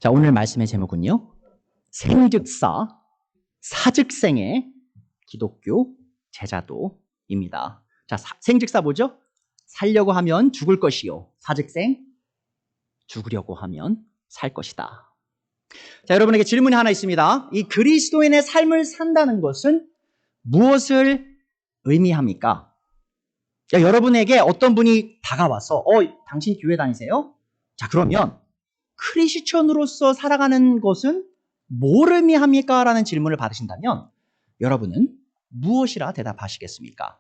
자, 오늘 말씀의 제목은요. 생즉사, 사즉생의 기독교 제자도입니다. 자, 생즉사 뭐죠? 살려고 하면 죽을 것이요. 사즉생, 죽으려고 하면 살 것이다. 자, 여러분에게 질문이 하나 있습니다. 이 그리스도인의 삶을 산다는 것은 무엇을 의미합니까? 자, 여러분에게 어떤 분이 다가와서 당신 교회 다니세요? 자, 그러면 크리스천으로서 살아가는 것은 뭘 의미합니까? 라는 질문을 받으신다면 여러분은 무엇이라 대답하시겠습니까?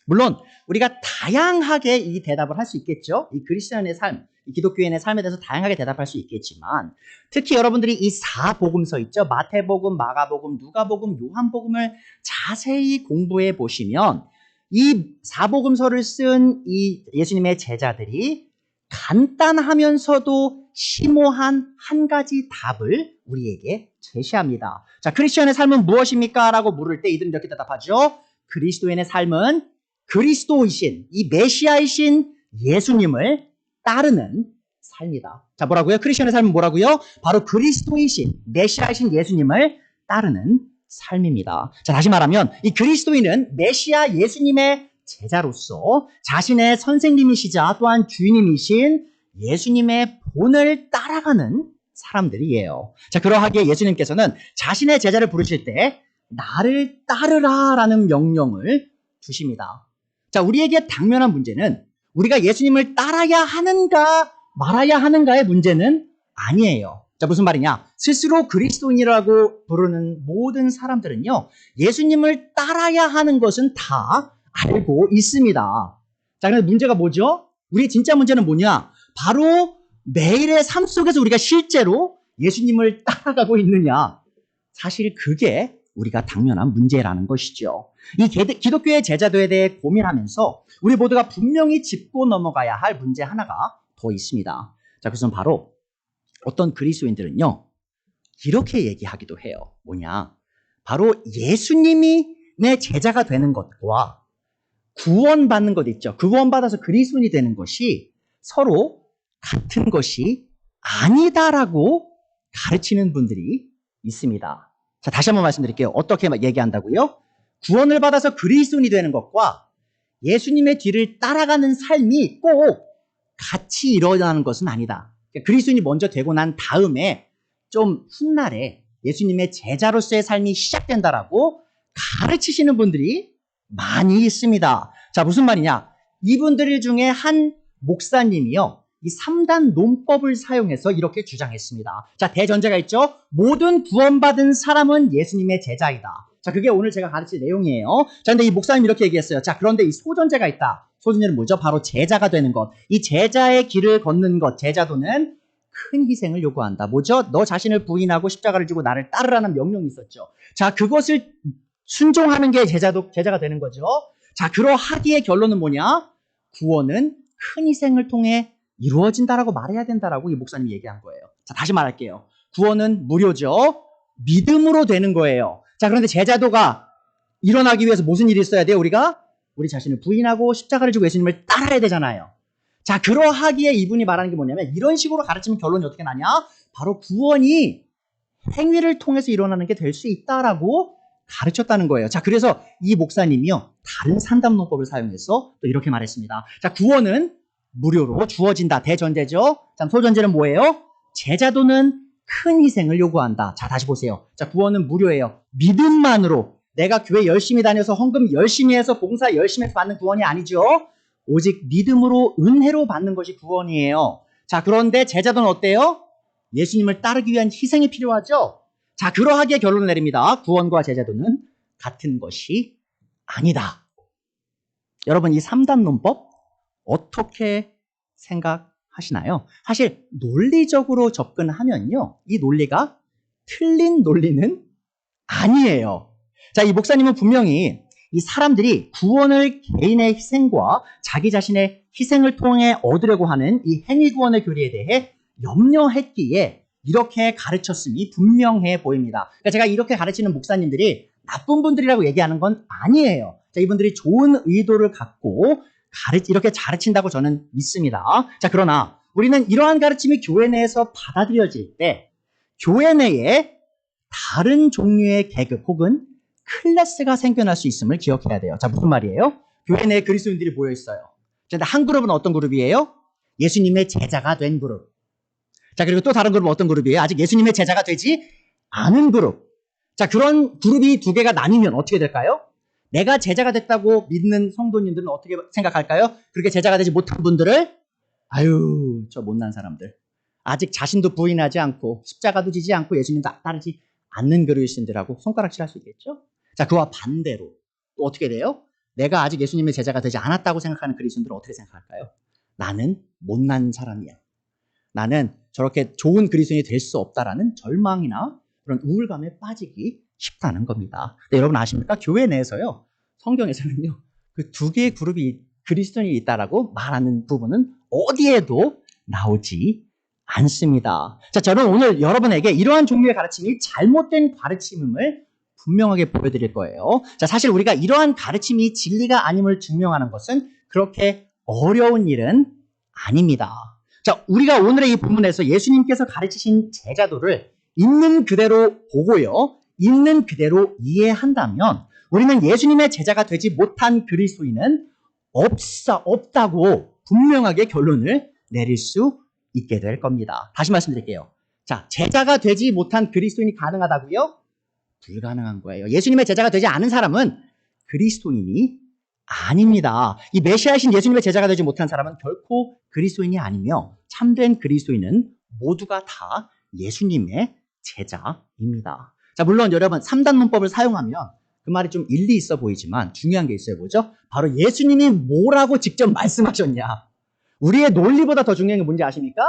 물론 우리가 다양하게 이 대답을 할 수 있겠죠. 이 그리스도인의 삶, 이 기독교인의 삶에 대해서 다양하게 대답할 수 있겠지만 특히 여러분들이 이 4복음서 있죠. 마태복음, 마가복음, 누가복음, 요한복음을 자세히 공부해 보시면 이 4복음서를 쓴 이 예수님의 제자들이 간단하면서도 심오한 한 가지 답을 우리에게 제시합니다. 자, 크리스천의 삶은 무엇입니까? 라고 물을 때 이들은 이렇게 대답하죠. 그리스도인의 삶은 그리스도이신, 이 메시아이신 예수님을 따르는 삶이다. 자, 뭐라고요? 크리스천의 삶은 뭐라고요? 바로 그리스도이신, 메시아이신 예수님을 따르는 삶입니다. 자, 다시 말하면 이 그리스도인은 메시아 예수님의 제자로서 자신의 선생님이시자 또한 주인님이신 예수님의 본을 따라가는 사람들이에요. 자, 그러하기에 예수님께서는 자신의 제자를 부르실 때 나를 따르라 라는 명령을 주십니다. 자, 우리에게 당면한 문제는 우리가 예수님을 따라야 하는가 말아야 하는가의 문제는 아니에요. 자, 무슨 말이냐? 스스로 그리스도인이라고 부르는 모든 사람들은요, 예수님을 따라야 하는 것은 다 알고 있습니다. 자, 그런데 문제가 뭐죠? 우리의 진짜 문제는 뭐냐? 바로 매일의 삶 속에서 우리가 실제로 예수님을 따라가고 있느냐? 사실 그게 우리가 당면한 문제라는 것이죠. 이 기독교의 제자도에 대해 고민하면서 우리 모두가 분명히 짚고 넘어가야 할 문제 하나가 더 있습니다. 자, 그것은 바로 어떤 그리스도인들은요, 이렇게 얘기하기도 해요. 뭐냐? 바로 예수님이 내 제자가 되는 것과 구원받는 것 있죠. 구원받아서 그리스도인이 되는 것이 서로 같은 것이 아니다라고 가르치는 분들이 있습니다. 자, 다시 한번 말씀드릴게요. 어떻게 얘기한다고요? 구원을 받아서 그리스도인이 되는 것과 예수님의 뒤를 따라가는 삶이 꼭 같이 일어나는 것은 아니다. 그러니까 그리스도인이 먼저 되고 난 다음에 좀 훗날에 예수님의 제자로서의 삶이 시작된다라고 가르치시는 분들이 많이 있습니다. 자, 무슨 말이냐? 이분들 중에 한 목사님이요, 이 3단 논법을 사용해서 이렇게 주장했습니다. 자, 대전제가 있죠? 모든 구원받은 사람은 예수님의 제자이다. 자, 그게 오늘 제가 가르칠 내용이에요. 자, 근데 이 목사님이 이렇게 얘기했어요. 자, 그런데 이 소전제가 있다. 소전제는 뭐죠? 바로 제자가 되는 것. 이 제자의 길을 걷는 것, 제자도는 큰 희생을 요구한다. 뭐죠? 너 자신을 부인하고 십자가를 지고 나를 따르라는 명령이 있었죠. 자, 그것을 순종하는 게 제자가 되는 거죠. 자, 그러하기에 결론은 뭐냐? 구원은 큰 희생을 통해 이루어진다라고 말해야 된다라고 이 목사님이 얘기한 거예요. 자, 다시 말할게요. 구원은 무료죠. 믿음으로 되는 거예요. 자, 그런데 제자도가 일어나기 위해서 무슨 일이 있어야 돼요? 우리 자신을 부인하고 십자가를 지고 예수님을 따라야 되잖아요. 자, 그러하기에 이분이 말하는 게 뭐냐면 이런 식으로 가르치면 결론이 어떻게 나냐? 바로 구원이 행위를 통해서 일어나는 게 될 수 있다라고 가르쳤다는 거예요. 자, 그래서 이 목사님이요, 다른 산담론법을 사용해서 또 이렇게 말했습니다. 자, 구원은 무료로 주어진다. 대전제죠. 자, 소전제는 뭐예요? 제자도는 큰 희생을 요구한다. 자, 다시 보세요. 자, 구원은 무료예요. 믿음만으로 내가 교회 열심히 다녀서 헌금 열심히 해서 봉사 열심히 해서 받는 구원이 아니죠. 오직 믿음으로 은혜로 받는 것이 구원이에요. 자, 그런데 제자도는 어때요? 예수님을 따르기 위한 희생이 필요하죠. 자, 그러하기에 결론을 내립니다. 구원과 제자도는 같은 것이 아니다. 여러분, 이 3단 논법 어떻게 생각하시나요? 사실 논리적으로 접근하면요, 이 논리가 틀린 논리는 아니에요. 자, 이 목사님은 분명히 이 사람들이 구원을 개인의 희생과 자기 자신의 희생을 통해 얻으려고 하는 이 행위구원의 교리에 대해 염려했기에 이렇게 가르쳤음이 분명해 보입니다. 그러니까 제가 이렇게 가르치는 목사님들이 나쁜 분들이라고 얘기하는 건 아니에요. 자, 이분들이 좋은 의도를 갖고 이렇게 가르친다고 저는 믿습니다. 자, 그러나 우리는 이러한 가르침이 교회 내에서 받아들여질 때 교회 내에 다른 종류의 계급 혹은 클래스가 생겨날 수 있음을 기억해야 돼요. 자, 무슨 말이에요? 교회 내에 그리스도인들이 모여 있어요. 그런데 한 그룹은 어떤 그룹이에요? 예수님의 제자가 된 그룹. 자, 그리고 또 다른 그룹은 어떤 그룹이에요? 아직 예수님의 제자가 되지 않은 그룹. 자, 그런 그룹이 두 개가 나뉘면 어떻게 될까요? 내가 제자가 됐다고 믿는 성도님들은 어떻게 생각할까요? 그렇게 제자가 되지 못한 분들을 아유, 저 못난 사람들. 아직 자신도 부인하지 않고 십자가도 지지 않고 예수님도 따르지 않는 그리스도인들하고 손가락질할 수 있겠죠? 자, 그와 반대로 또 어떻게 돼요? 내가 아직 예수님의 제자가 되지 않았다고 생각하는 그리스도인들은 어떻게 생각할까요? 나는 못난 사람이야. 나는 저렇게 좋은 그리스도인이 될 수 없다라는 절망이나 그런 우울감에 빠지기 쉽다는 겁니다. 근데 여러분 아십니까? 교회 내에서요. 성경에서는요. 그 두 개의 그룹이 그리스도인이 있다라고 말하는 부분은 어디에도 나오지 않습니다. 자, 저는 오늘 여러분에게 이러한 종류의 가르침이 잘못된 가르침임을 분명하게 보여드릴 거예요. 자, 사실 우리가 이러한 가르침이 진리가 아님을 증명하는 것은 그렇게 어려운 일은 아닙니다. 자, 우리가 오늘의 이 본문에서 예수님께서 가르치신 제자도를 있는 그대로 보고요. 있는 그대로 이해한다면 우리는 예수님의 제자가 되지 못한 그리스도인은 없다고 분명하게 결론을 내릴 수 있게 될 겁니다. 다시 말씀드릴게요. 자, 제자가 되지 못한 그리스도인이 가능하다고요? 불가능한 거예요. 예수님의 제자가 되지 않은 사람은 그리스도인이 아닙니다. 이 메시아이신 예수님의 제자가 되지 못한 사람은 결코 그리스도인이 아니며 참된 그리스도인은 모두가 다 예수님의 제자입니다. 자, 물론 여러분 3단 문법을 사용하면 그 말이 좀 일리 있어 보이지만 중요한 게 있어요. 뭐죠? 바로 예수님이 뭐라고 직접 말씀하셨냐. 우리의 논리보다 더 중요한 게 뭔지 아십니까?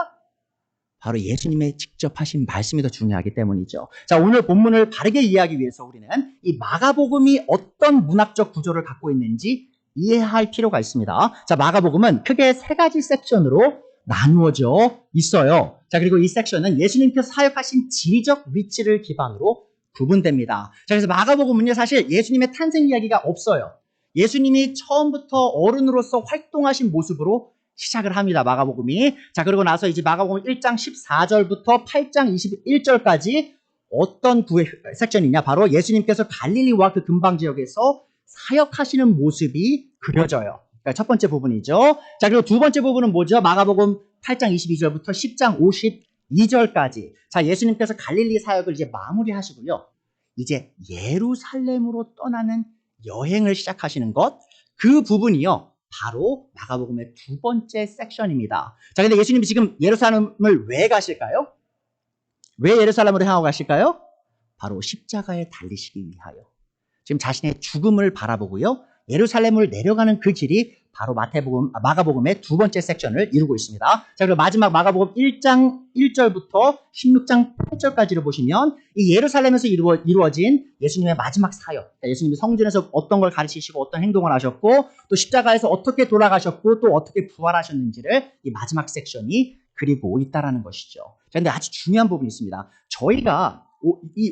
바로 예수님의 직접 하신 말씀이 더 중요하기 때문이죠. 자, 오늘 본문을 바르게 이해하기 위해서 우리는 이 마가복음이 어떤 문학적 구조를 갖고 있는지 이해할 필요가 있습니다. 자, 마가복음은 크게 세 가지 섹션으로 나누어져 있어요. 자, 그리고 이 섹션은 예수님께서 사역하신 지리적 위치를 기반으로 구분됩니다. 자, 그래서 마가복음은요, 사실 예수님의 탄생 이야기가 없어요. 예수님이 처음부터 어른으로서 활동하신 모습으로 시작을 합니다. 마가복음이. 자, 그리고 나서 이제 마가복음 1장 14절부터 8장 21절까지 어떤 섹션이냐. 바로 예수님께서 갈릴리와 그 근방 지역에서 사역하시는 모습이 그려져요. 그러니까 첫 번째 부분이죠. 자, 그리고 두 번째 부분은 뭐죠? 마가복음 8장 22절부터 10장 52절까지. 자, 예수님께서 갈릴리 사역을 이제 마무리하시고요. 이제 예루살렘으로 떠나는 여행을 시작하시는 것. 그 부분이요. 바로 마가복음의 두 번째 섹션입니다. 자, 근데 예수님이 지금 예루살렘을 왜 가실까요? 왜 예루살렘으로 향하고 가실까요? 바로 십자가에 달리시기 위하여. 지금 자신의 죽음을 바라보고요. 예루살렘을 내려가는 그 길이 바로 마가복음의 두 번째 섹션을 이루고 있습니다. 자, 그리고 마지막 마가복음 1장 1절부터 16장 8절까지를 보시면 이 예루살렘에서 이루어진 예수님의 마지막 사역, 예수님이 성전에서 어떤 걸 가르치시고 어떤 행동을 하셨고 또 십자가에서 어떻게 돌아가셨고 또 어떻게 부활하셨는지를 이 마지막 섹션이 그리고 있다라는 것이죠. 그런데 아주 중요한 부분이 있습니다. 저희가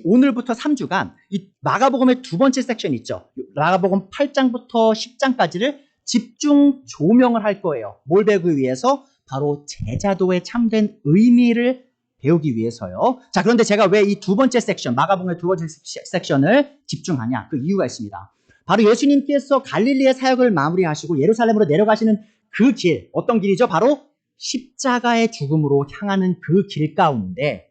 오늘부터 3주간 이 마가복음의 두 번째 섹션 있죠. 마가복음 8장부터 10장까지를 집중 조명을 할 거예요. 뭘 배우기 위해서? 바로 제자도의 참된 의미를 배우기 위해서요. 자, 그런데 제가 왜 이 두 번째 섹션, 마가복음의 두 번째 섹션을 집중하냐? 그 이유가 있습니다. 바로 예수님께서 갈릴리의 사역을 마무리하시고 예루살렘으로 내려가시는 그 길, 어떤 길이죠? 바로 십자가의 죽음으로 향하는 그 길 가운데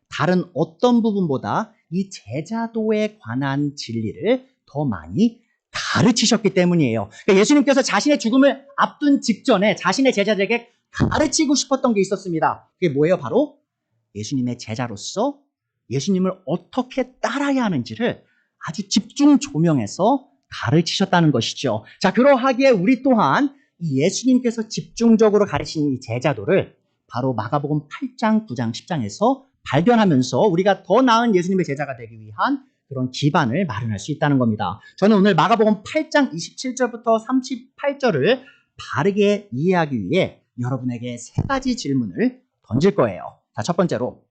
다른 어떤 부분보다 이 제자도에 관한 진리를 더 많이 가르치셨기 때문이에요. 그러니까 예수님께서 자신의 죽음을 앞둔 직전에 자신의 제자들에게 가르치고 싶었던 게 있었습니다. 그게 뭐예요? 바로 예수님의 제자로서 예수님을 어떻게 따라야 하는지를 아주 집중 조명해서 가르치셨다는 것이죠. 자, 그러하기에 우리 또한 이 예수님께서 집중적으로 가르치는 이 제자도를 바로 마가복음 8장, 9장, 10장에서 발견하면서 우리가 더 나은 예수님의 제자가 되기 위한 그런 기반을 마련할 수 있다는 겁니다. 저는 오늘 마가복음 8장 27절부터 38절을 바르게 이해하기 위해 여러분에게 세 가지 질문을 던질 거예요. 자, 첫 번째로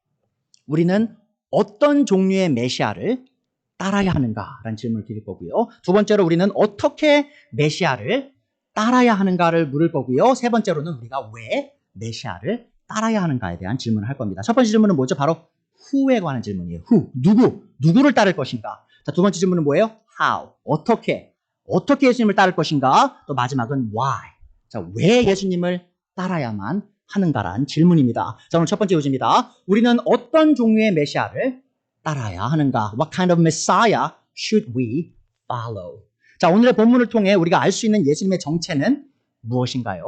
우리는 어떤 종류의 메시아를 따라야 하는가라는 질문을 드릴 거고요. 두 번째로 우리는 어떻게 메시아를 따라야 하는가를 물을 거고요. 세 번째로는 우리가 왜 메시아를 따라야 하는가에 대한 질문을 할 겁니다. 첫 번째 질문은 뭐죠? 바로 who에 관한 질문이에요. who, 누구를 따를 것인가? 자, 두 번째 질문은 뭐예요? how, 어떻게 예수님을 따를 것인가? 또 마지막은 why. 자, 왜 예수님을 따라야만 하는가라는 질문입니다. 자, 오늘 첫 번째 요지입니다. 우리는 어떤 종류의 메시아를 따라야 하는가? What kind of Messiah should we follow? 자, 오늘의 본문을 통해 우리가 알 수 있는 예수님의 정체는 무엇인가요?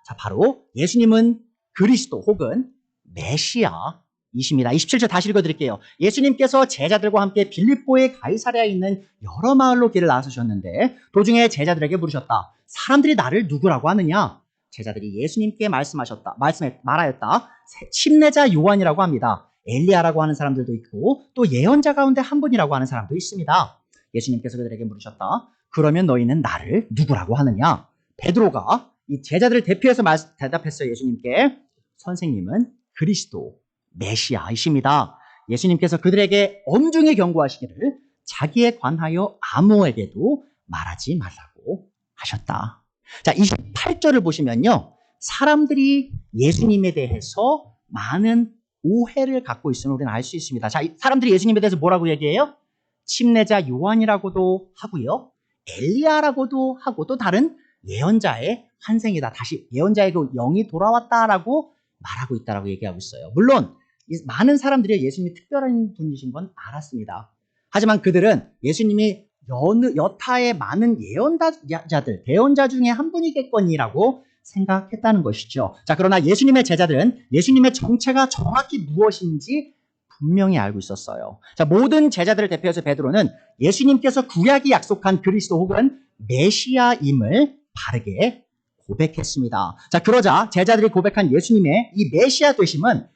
자, 바로 예수님은 그리스도 혹은 메시아이십니다. 27절 다시 읽어드릴게요. 예수님께서 제자들과 함께 빌립보의 가이사랴에 있는 여러 마을로 길을 나서셨는데 도중에 제자들에게 물으셨다. 사람들이 나를 누구라고 하느냐? 제자들이 예수님께 말하였다. 침례자 요한이라고 합니다. 엘리야라고 하는 사람들도 있고 또 예언자 가운데 한 분이라고 하는 사람도 있습니다. 예수님께서 그들에게 물으셨다. 그러면 너희는 나를 누구라고 하느냐? 베드로가 이 제자들을 대표해서 대답했어요. 예수님께. 선생님은 그리스도 메시아이십니다. 예수님께서 그들에게 엄중히 경고하시기를 자기에 관하여 아무에게도 말하지 말라고 하셨다. 자, 28절을 보시면요. 사람들이 예수님에 대해서 많은 오해를 갖고 있음을 우리는 알 수 있습니다. 자, 사람들이 예수님에 대해서 뭐라고 얘기해요? 침례자 요한이라고도 하고요. 엘리야라고도 하고 또 다른 예언자의 환생이다. 다시 예언자의 그 영이 돌아왔다라고 말하고 있다라고 얘기하고 있어요. 물론 많은 사람들이 예수님이 특별한 분이신 건 알았습니다. 하지만 그들은 예수님이 여타의 많은 예언자들, 대언자 중에 한 분이겠거니라고 생각했다는 것이죠. 자, 그러나 예수님의 제자들은 예수님의 정체가 정확히 무엇인지 분명히 알고 있었어요. 자, 모든 제자들을 대표해서 베드로는 예수님께서 구약이 약속한 그리스도 혹은 메시아임을 바르게 고백했습니다. 자, 그러자 제자들이 고백한 예수님의 이 메시아 되심은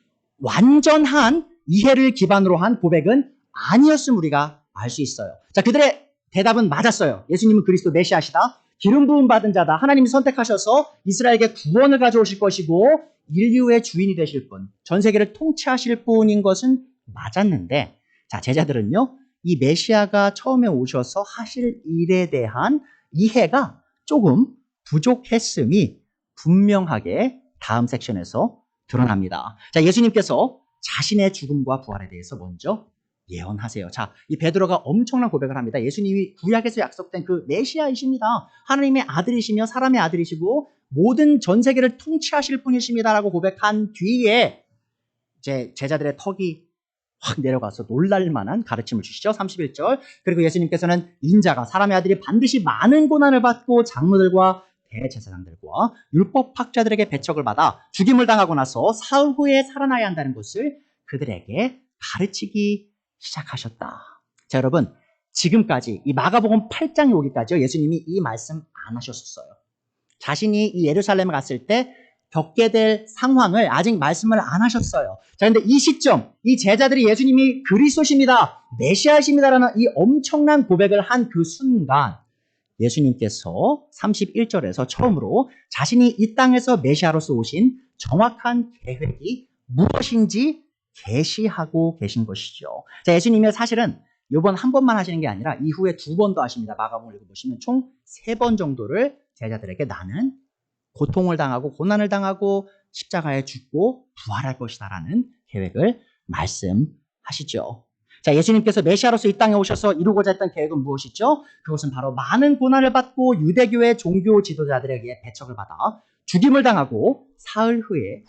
완전한 이해를 기반으로 한 고백은 아니었음을 우리가 알 수 있어요. 자, 그들의 대답은 맞았어요. 예수님은 그리스도 메시아시다. 기름 부음 받은 자다. 하나님이 선택하셔서 이스라엘에게 구원을 가져오실 것이고 인류의 주인이 되실 분, 전 세계를 통치하실 분인 것은 맞았는데, 자, 제자들은요, 이 메시아가 처음에 오셔서 하실 일에 대한 이해가 조금 부족했음이 분명하게 다음 섹션에서 드러납니다. 자, 예수님께서 자신의 죽음과 부활에 대해서 먼저 예언하세요. 자, 이 베드로가 엄청난 고백을 합니다. 예수님이 구약에서 약속된 그 메시아이십니다. 하나님의 아들이시며 사람의 아들이시고 모든 전 세계를 통치하실 분이십니다라고 고백한 뒤에 이제 제자들의 턱이 확 내려가서 놀랄 만한 가르침을 주시죠. 31절. 그리고 예수님께서는 인자가 사람의 아들이 반드시 많은 고난을 받고 장로들과 대제사장들과 율법학자들에게 배척을 받아 죽임을 당하고 나서 사흘 후에 살아나야 한다는 것을 그들에게 가르치기 시작하셨다. 자, 여러분, 지금까지 이 마가복음 8장에 오기까지요, 예수님이 이 말씀 안 하셨어요. 자신이 이 예루살렘에 갔을 때 겪게 될 상황을 아직 말씀을 안 하셨어요. 자, 근데 이 시점, 이 제자들이 예수님이 그리스도십니다, 메시아십니다라는 이 엄청난 고백을 한 그 순간 예수님께서 31절에서 처음으로 자신이 이 땅에서 메시아로서 오신 정확한 계획이 무엇인지 계시하고 계신 것이죠. 자, 예수님이 사실은 이번 한 번만 하시는 게 아니라 이후에 두 번 더 하십니다. 마가복음을 읽어보시면 총 3번 정도를 제자들에게 나는 고통을 당하고 고난을 당하고 십자가에 죽고 부활할 것이다라는 계획을 말씀하시죠. 자, 예수님께서 메시아로서 이 땅에 오셔서 이루고자 했던 계획은 무엇이죠? 그것은 바로 많은 고난을 받고 유대교의 종교 지도자들에게 배척을 받아 죽임을 당하고 사흘 후에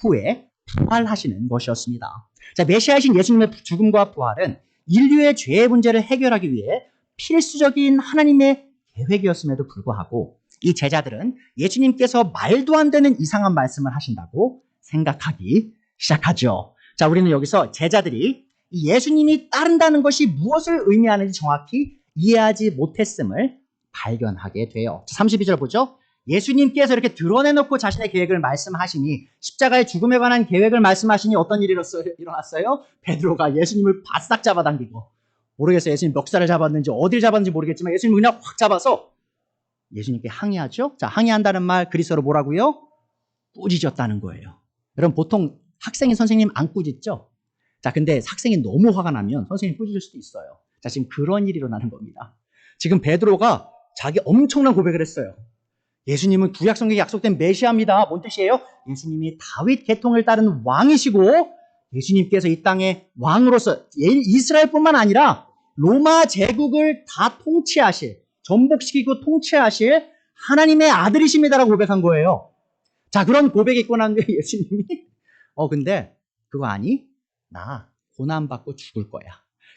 부활하시는 것이었습니다. 자, 메시아이신 예수님의 죽음과 부활은 인류의 죄의 문제를 해결하기 위해 필수적인 하나님의 계획이었음에도 불구하고 이 제자들은 예수님께서 말도 안 되는 이상한 말씀을 하신다고 생각하기 시작하죠. 자, 우리는 여기서 제자들이 이 예수님이 따른다는 것이 무엇을 의미하는지 정확히 이해하지 못했음을 발견하게 돼요. 32절 보죠. 예수님께서 이렇게 드러내놓고 자신의 계획을 말씀하시니, 십자가의 죽음에 관한 계획을 말씀하시니 어떤 일이 일어났어요? 베드로가 예수님을 바싹 잡아당기고, 모르겠어요. 예수님 멱살을 잡았는지 어딜 잡았는지 모르겠지만 예수님을 그냥 확 잡아서 예수님께 항의하죠. 자, 항의한다는 말 그리스어로 뭐라고요? 꾸짖었다는 거예요. 여러분, 보통 학생이 선생님 안 꾸짖죠? 자, 근데 학생이 너무 화가 나면 선생님 꾸짖을 수도 있어요. 자, 지금 그런 일이 일어나는 겁니다. 지금 베드로가 자기 엄청난 고백을 했어요. 예수님은 구약 성경에 약속된 메시아입니다. 뭔 뜻이에요? 예수님이 다윗 계통을 따른 왕이시고 예수님께서 이 땅의 왕으로서 이스라엘뿐만 아니라 로마 제국을 다 통치하실, 전복시키고 통치하실 하나님의 아들이십니다라고 고백한 거예요. 자, 그런 고백이 있고 난 뒤에 예수님이 근데 그거 아니? 나 고난받고 죽을 거야.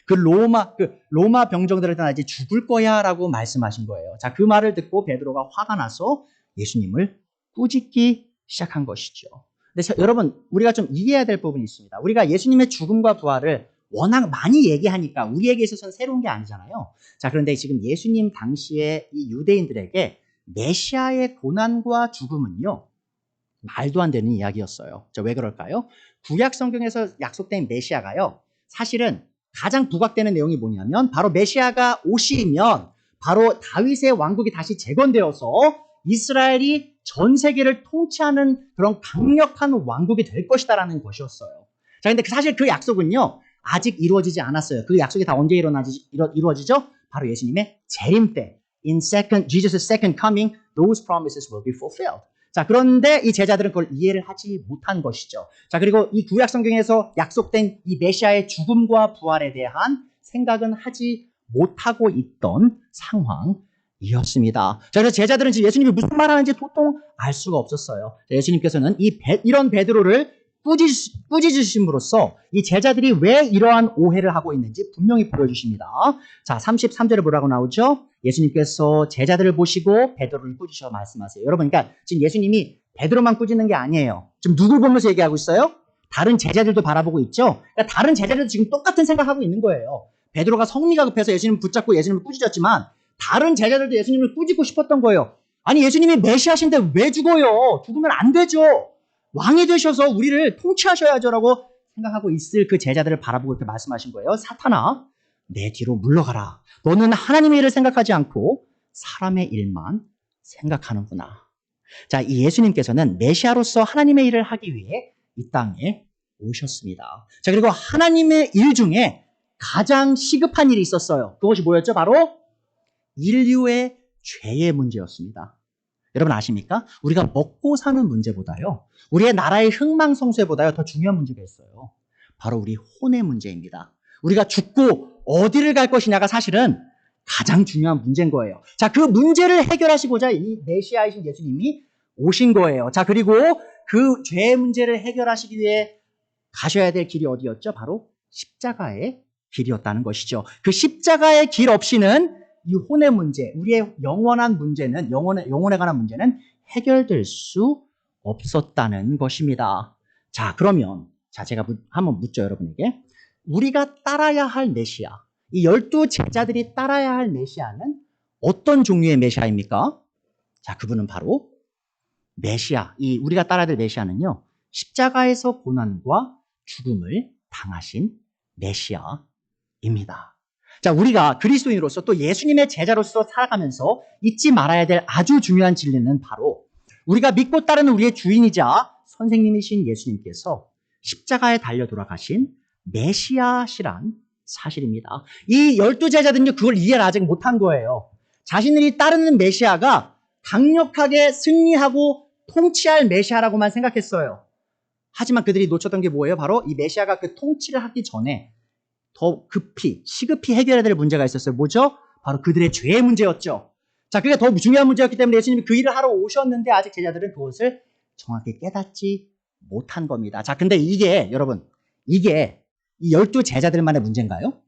그 로마 병정들한테 나 이제 죽을 거야라고 말씀하신 거예요. 자, 그 말을 듣고 베드로가 화가 나서 예수님을 꾸짖기 시작한 것이죠. 근데 여러분, 우리가 좀 이해해야 될 부분이 있습니다. 우리가 예수님의 죽음과 부활을 워낙 많이 얘기하니까 우리에게 있어서는 새로운 게 아니잖아요. 자, 그런데 지금 예수님 당시에 이 유대인들에게 메시아의 고난과 죽음은요, 말도 안 되는 이야기였어요. 자, 왜 그럴까요? 구약 성경에서 약속된 메시아가요, 사실은 가장 부각되는 내용이 뭐냐면 바로 메시아가 오시면 바로 다윗의 왕국이 다시 재건되어서 이스라엘이 전 세계를 통치하는 그런 강력한 왕국이 될 것이다라는 것이었어요. 자, 근데 사실 그 약속은요, 아직 이루어지지 않았어요. 그 약속이 다 언제 이루어지죠? 바로 예수님의 재림 때. Jesus' second coming, those promises will be fulfilled. 자, 그런데 이 제자들은 그걸 이해를 하지 못한 것이죠. 자, 그리고 이 구약 성경에서 약속된 이 메시아의 죽음과 부활에 대한 생각은 하지 못하고 있던 상황이었습니다. 자, 그래서 제자들은 지금 예수님이 무슨 말 하는지 도통 알 수가 없었어요. 자, 예수님께서는 이런 베드로를 꾸짖으심으로써 이 제자들이 왜 이러한 오해를 하고 있는지 분명히 보여주십니다. 자, 33절에 뭐라고 나오죠? 예수님께서 제자들을 보시고 베드로를 꾸짖으셔 말씀하세요. 여러분, 그러니까 지금 예수님이 베드로만 꾸짖는 게 아니에요. 지금 누굴 보면서 얘기하고 있어요? 다른 제자들도 바라보고 있죠? 그러니까 다른 제자들도 지금 똑같은 생각하고 있는 거예요. 베드로가 성미가 급해서 예수님을 붙잡고 예수님을 꾸짖었지만 다른 제자들도 예수님을 꾸짖고 싶었던 거예요. 아니, 예수님이 메시아신데 왜 죽어요? 죽으면 안 되죠. 왕이 되셔서 우리를 통치하셔야죠라고 생각하고 있을 그 제자들을 바라보고 이렇게 말씀하신 거예요. 사탄아, 내 뒤로 물러가라. 너는 하나님의 일을 생각하지 않고 사람의 일만 생각하는구나. 자, 이 예수님께서는 메시아로서 하나님의 일을 하기 위해 이 땅에 오셨습니다. 자, 그리고 하나님의 일 중에 가장 시급한 일이 있었어요. 그것이 뭐였죠? 바로 인류의 죄의 문제였습니다. 여러분 아십니까? 우리가 먹고 사는 문제보다요, 우리의 나라의 흥망성쇠보다요 더 중요한 문제가 있어요. 바로 우리 혼의 문제입니다. 우리가 죽고 어디를 갈 것이냐가 사실은 가장 중요한 문제인 거예요. 자, 그 문제를 해결하시고자 이 메시아이신 예수님이 오신 거예요. 자, 그리고 그 죄의 문제를 해결하시기 위해 가셔야 될 길이 어디였죠? 바로 십자가의 길이었다는 것이죠. 그 십자가의 길 없이는 이 혼의 문제, 우리의 영원한 문제는, 영혼에 관한 문제는 해결될 수 없었다는 것입니다. 자, 그러면, 제가 한번 묻죠, 여러분에게. 우리가 따라야 할 메시아, 이 12 제자들이 따라야 할 메시아는 어떤 종류의 메시아입니까? 자, 그분은 바로 메시아, 우리가 따라야 될 메시아는요, 십자가에서 고난과 죽음을 당하신 메시아입니다. 자, 우리가 그리스도인으로서 또 예수님의 제자로서 살아가면서 잊지 말아야 될 아주 중요한 진리는 바로 우리가 믿고 따르는 우리의 주인이자 선생님이신 예수님께서 십자가에 달려 돌아가신 메시아시란 사실입니다. 이 12 제자들은요, 그걸 이해를 아직 못한 거예요. 자신들이 따르는 메시아가 강력하게 승리하고 통치할 메시아라고만 생각했어요. 하지만 그들이 놓쳤던 게 뭐예요? 바로 이 메시아가 그 통치를 하기 전에 더 시급히 해결해야 될 문제가 있었어요. 뭐죠? 바로 그들의 죄의 문제였죠. 자, 그게 더 중요한 문제였기 때문에 예수님이 그 일을 하러 오셨는데 아직 제자들은 그것을 정확히 깨닫지 못한 겁니다. 자, 근데 여러분, 이게 이 12 제자들만의 문제인가요?